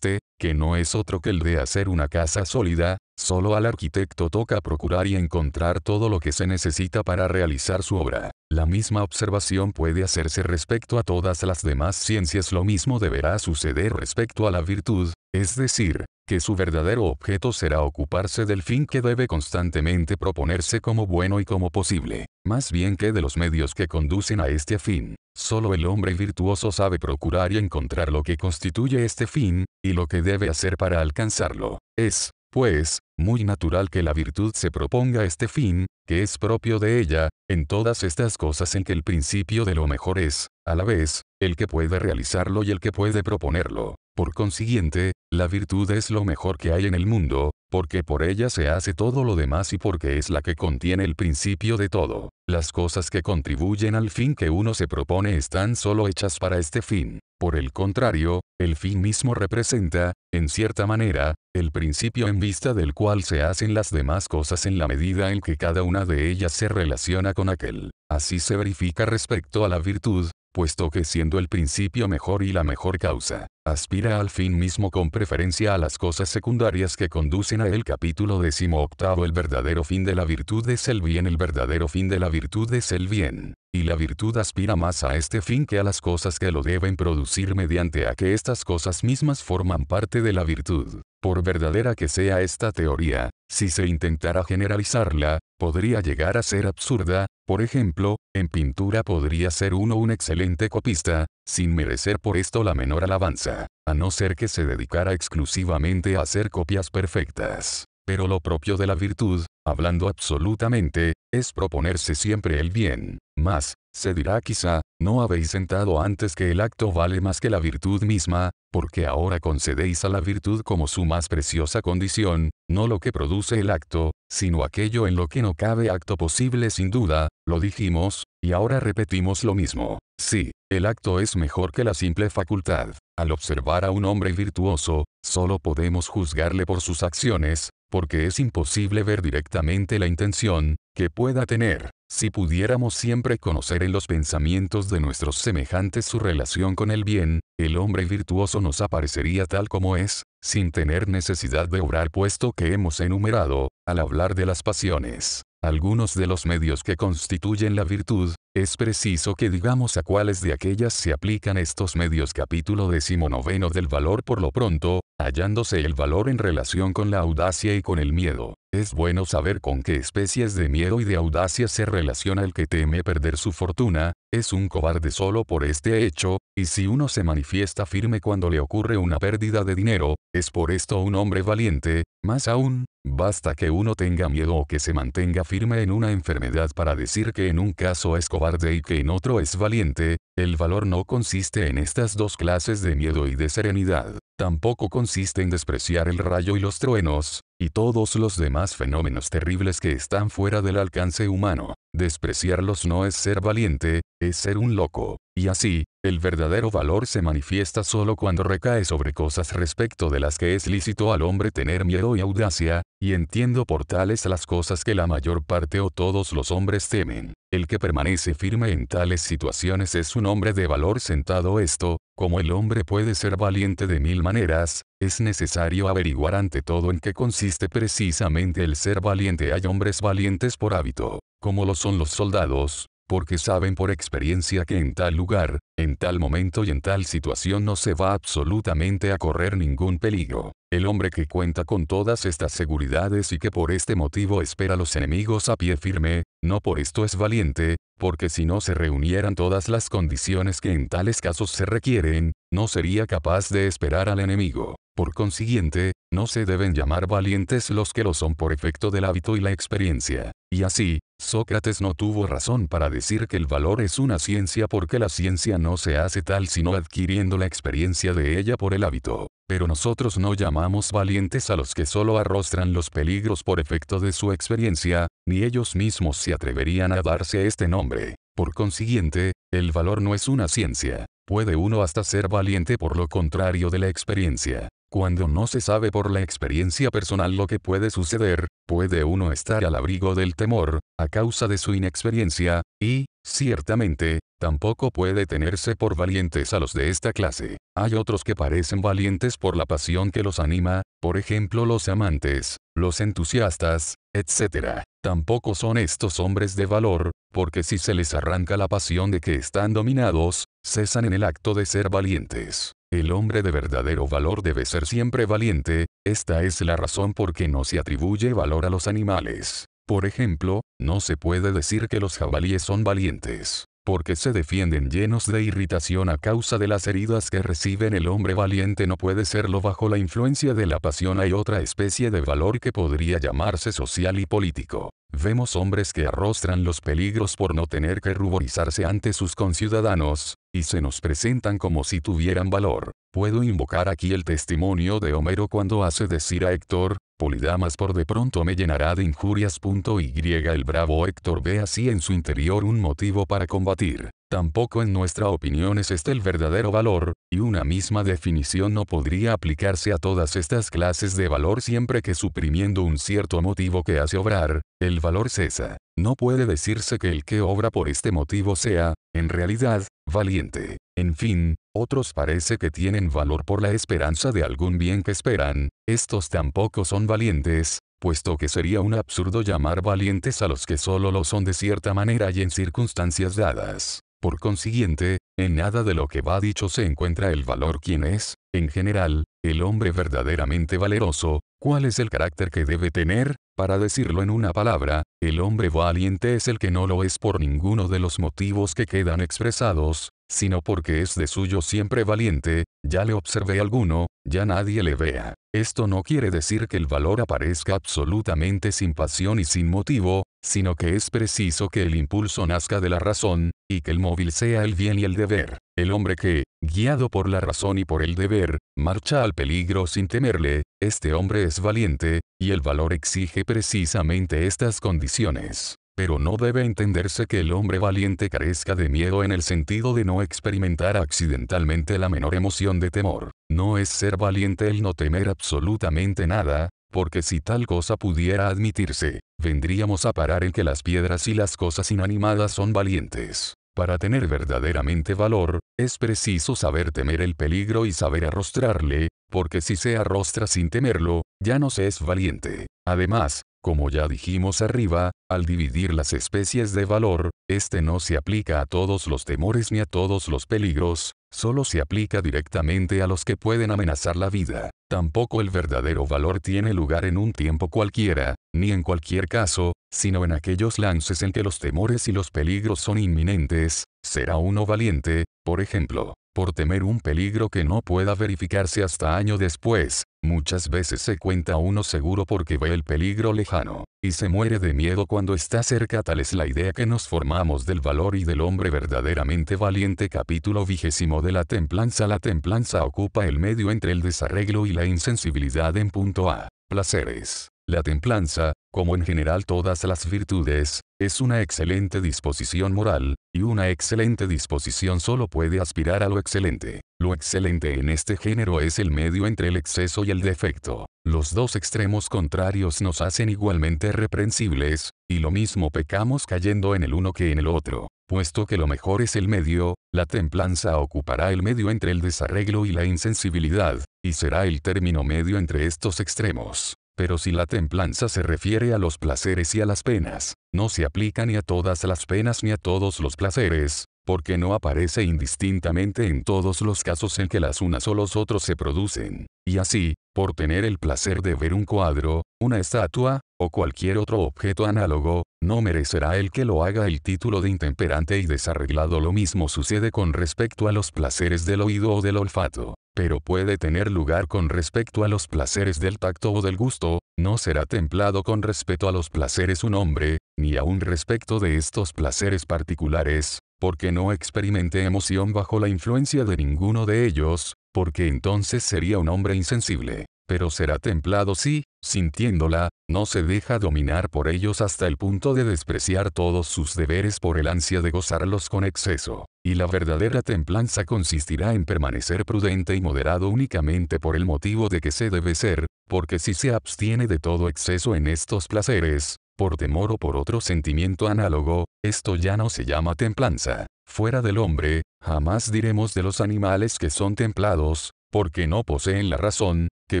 que no es otro que el de hacer una casa sólida. Solo al arquitecto toca procurar y encontrar todo lo que se necesita para realizar su obra. La misma observación puede hacerse respecto a todas las demás ciencias. Lo mismo deberá suceder respecto a la virtud, es decir, que su verdadero objeto será ocuparse del fin que debe constantemente proponerse como bueno y como posible, más bien que de los medios que conducen a este fin. Solo el hombre virtuoso sabe procurar y encontrar lo que constituye este fin, y lo que debe hacer para alcanzarlo. Es, pues, muy natural que la virtud se proponga este fin, que es propio de ella, en todas estas cosas en que el principio de lo mejor es, a la vez, el que puede realizarlo y el que puede proponerlo. Por consiguiente, la virtud es lo mejor que hay en el mundo, porque por ella se hace todo lo demás y porque es la que contiene el principio de todo. Las cosas que contribuyen al fin que uno se propone están solo hechas para este fin. Por el contrario, el fin mismo representa, en cierta manera, el principio en vista del cual se hacen las demás cosas en la medida en que cada una de ellas se relaciona con aquel. Así se verifica respecto a la virtud, puesto que siendo el principio mejor y la mejor causa, aspira al fin mismo con preferencia a las cosas secundarias que conducen a él. Capítulo 18. El verdadero fin de la virtud es el bien. El verdadero fin de la virtud es el bien, y la virtud aspira más a este fin que a las cosas que lo deben producir, mediante a que estas cosas mismas forman parte de la virtud. Por verdadera que sea esta teoría, si se intentara generalizarla, podría llegar a ser absurda. Por ejemplo, en pintura podría ser uno un excelente copista, sin merecer por esto la menor alabanza, a no ser que se dedicara exclusivamente a hacer copias perfectas. Pero lo propio de la virtud, hablando absolutamente, es proponerse siempre el bien. Mas, se dirá quizá, ¿No habéis sentado antes que el acto vale más que la virtud misma, porque ahora concedéis a la virtud como su más preciosa condición, no lo que produce el acto, sino aquello en lo que no cabe acto posible sin duda? Lo dijimos, y ahora repetimos lo mismo. Sí, el acto es mejor que la simple facultad. Al observar a un hombre virtuoso, solo podemos juzgarle por sus acciones, porque es imposible ver directamente la intención que pueda tener. Si pudiéramos siempre conocer en los pensamientos de nuestros semejantes su relación con el bien, el hombre virtuoso nos aparecería tal como es, sin tener necesidad de obrar, puesto que hemos enumerado, al hablar de las pasiones, algunos de los medios que constituyen la virtud. Es preciso que digamos a cuáles de aquellas se aplican estos medios. Capítulo 19 del valor. Por lo pronto, hallándose el valor en relación con la audacia y con el miedo, es bueno saber con qué especies de miedo y de audacia se relaciona el que teme perder su fortuna. Es un cobarde solo por este hecho, y si uno se manifiesta firme cuando le ocurre una pérdida de dinero, es por esto un hombre valiente. Más aún, basta que uno tenga miedo o que se mantenga firme en una enfermedad para decir que en un caso es cobarde y que en otro es valiente. El valor no consiste en estas dos clases de miedo y de serenidad. Tampoco consiste en despreciar el rayo y los truenos, y todos los demás fenómenos terribles que están fuera del alcance humano. Despreciarlos no es ser valiente, es ser un loco. Y así, el verdadero valor se manifiesta solo cuando recae sobre cosas respecto de las que es lícito al hombre tener miedo y audacia, y entiendo por tales las cosas que la mayor parte o todos los hombres temen. El que permanece firme en tales situaciones es un hombre de valor sentado. Esto, como el hombre puede ser valiente de mil maneras, es necesario averiguar ante todo en qué consiste precisamente el ser valiente. Hay hombres valientes por hábito, como lo son los soldados, porque saben por experiencia que en tal lugar, en tal momento y en tal situación no se va absolutamente a correr ningún peligro. El hombre que cuenta con todas estas seguridades y que por este motivo espera a los enemigos a pie firme, no por esto es valiente, porque si no se reunieran todas las condiciones que en tales casos se requieren, no sería capaz de esperar al enemigo. Por consiguiente, no se deben llamar valientes los que lo son por efecto del hábito y la experiencia. Y así, Sócrates no tuvo razón para decir que el valor es una ciencia, porque la ciencia no se hace tal sino adquiriendo la experiencia de ella por el hábito. Pero nosotros no llamamos valientes a los que solo arrostran los peligros por efecto de su experiencia, ni ellos mismos se atreverían a darse este nombre. Por consiguiente, el valor no es una ciencia. Puede uno hasta ser valiente por lo contrario de la experiencia. Cuando no se sabe por la experiencia personal lo que puede suceder, puede uno estar al abrigo del temor, a causa de su inexperiencia, y, ciertamente, tampoco puede tenerse por valientes a los de esta clase. Hay otros que parecen valientes por la pasión que los anima, por ejemplo los amantes, los entusiastas, etc. Tampoco son estos hombres de valor, porque si se les arranca la pasión de que están dominados, cesan en el acto de ser valientes. El hombre de verdadero valor debe ser siempre valiente. Esta es la razón por que no se atribuye valor a los animales. Por ejemplo, no se puede decir que los jabalíes son valientes, porque se defienden llenos de irritación a causa de las heridas que reciben. El hombre valiente no puede serlo bajo la influencia de la pasión. Hay otra especie de valor que podría llamarse social y político. Vemos hombres que arrostran los peligros por no tener que ruborizarse ante sus conciudadanos, y se nos presentan como si tuvieran valor. Puedo invocar aquí el testimonio de Homero cuando hace decir a Héctor: Polidamas por de pronto me llenará de injurias. El bravo Héctor ve así en su interior un motivo para combatir. Tampoco en nuestra opinión es este el verdadero valor, y una misma definición no podría aplicarse a todas estas clases de valor siempre que suprimiendo un cierto motivo que hace obrar, el valor cesa. No puede decirse que el que obra por este motivo sea, en realidad, valiente. En fin, otros parece que tienen valor por la esperanza de algún bien que esperan. Estos tampoco son valientes, puesto que sería un absurdo llamar valientes a los que solo lo son de cierta manera y en circunstancias dadas. Por consiguiente, en nada de lo que va dicho se encuentra el valor. ¿Quién es, en general, el hombre verdaderamente valeroso? ¿Cuál es el carácter que debe tener? Para decirlo en una palabra, el hombre valiente es el que no lo es por ninguno de los motivos que quedan expresados, sino porque es de suyo siempre valiente, ya le observé alguno, ya nadie le vea. Esto no quiere decir que el valor aparezca absolutamente sin pasión y sin motivo, sino que es preciso que el impulso nazca de la razón, y que el móvil sea el bien y el deber. El hombre que, guiado por la razón y por el deber, marcha al peligro sin temerle, este hombre es valiente, y el valor exige precisamente estas condiciones. Pero no debe entenderse que el hombre valiente carezca de miedo en el sentido de no experimentar accidentalmente la menor emoción de temor. No es ser valiente el no temer absolutamente nada, porque si tal cosa pudiera admitirse, vendríamos a parar en que las piedras y las cosas inanimadas son valientes. Para tener verdaderamente valor, es preciso saber temer el peligro y saber arrostrarle, porque si se arrostra sin temerlo, ya no se es valiente. Además, como ya dijimos arriba, al dividir las especies de valor, este no se aplica a todos los temores ni a todos los peligros, solo se aplica directamente a los que pueden amenazar la vida. Tampoco el verdadero valor tiene lugar en un tiempo cualquiera, ni en cualquier caso, sino en aquellos lances en que los temores y los peligros son inminentes. Será uno valiente, por ejemplo, por temer un peligro que no pueda verificarse hasta año después. Muchas veces se cuenta uno seguro porque ve el peligro lejano, y se muere de miedo cuando está cerca. Tal es la idea que nos formamos del valor y del hombre verdaderamente valiente. Capítulo 20 de la templanza. La templanza ocupa el medio entre el desarreglo y la insensibilidad en punto a placeres. La templanza, como en general todas las virtudes, es una excelente disposición moral, y una excelente disposición solo puede aspirar a lo excelente. Lo excelente en este género es el medio entre el exceso y el defecto. Los dos extremos contrarios nos hacen igualmente reprensibles, y lo mismo pecamos cayendo en el uno que en el otro. Puesto que lo mejor es el medio, la templanza ocupará el medio entre el desarreglo y la insensibilidad, y será el término medio entre estos extremos. Pero si la templanza se refiere a los placeres y a las penas, no se aplica ni a todas las penas ni a todos los placeres, porque no aparece indistintamente en todos los casos en que las unas o los otros se producen. Y así, por tener el placer de ver un cuadro, una estatua, o cualquier otro objeto análogo, no merecerá el que lo haga el título de intemperante y desarreglado. Lo mismo sucede con respecto a los placeres del oído o del olfato. Pero puede tener lugar con respecto a los placeres del tacto o del gusto. No será templado con respecto a los placeres un hombre, ni aun respecto de estos placeres particulares, porque no experimente emoción bajo la influencia de ninguno de ellos, porque entonces sería un hombre insensible. Pero será templado si, sintiéndola, no se deja dominar por ellos hasta el punto de despreciar todos sus deberes por el ansia de gozarlos con exceso. Y la verdadera templanza consistirá en permanecer prudente y moderado únicamente por el motivo de que se debe ser, porque si se abstiene de todo exceso en estos placeres, por temor o por otro sentimiento análogo, esto ya no se llama templanza. Fuera del hombre, jamás diremos de los animales que son templados, porque no poseen la razón, que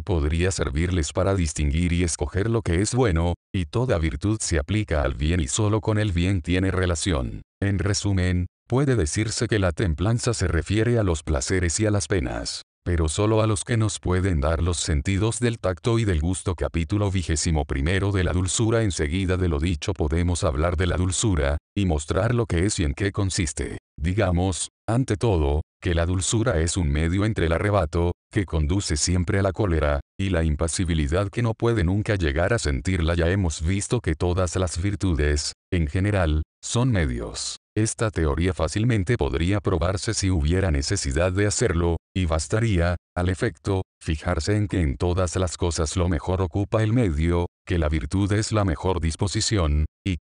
podría servirles para distinguir y escoger lo que es bueno, y toda virtud se aplica al bien y solo con el bien tiene relación. En resumen, puede decirse que la templanza se refiere a los placeres y a las penas, pero solo a los que nos pueden dar los sentidos del tacto y del gusto. Capítulo 21 de la dulzura. Enseguida de lo dicho podemos hablar de la dulzura, y mostrar lo que es y en qué consiste. Digamos, ante todo, que la dulzura es un medio entre el arrebato, que conduce siempre a la cólera, y la impasibilidad que no puede nunca llegar a sentirla. Ya hemos visto que todas las virtudes, en general, son medios. Esta teoría fácilmente podría probarse si hubiera necesidad de hacerlo, y bastaría, al efecto, fijarse en que en todas las cosas lo mejor ocupa el medio, que la virtud es la mejor disposición, y,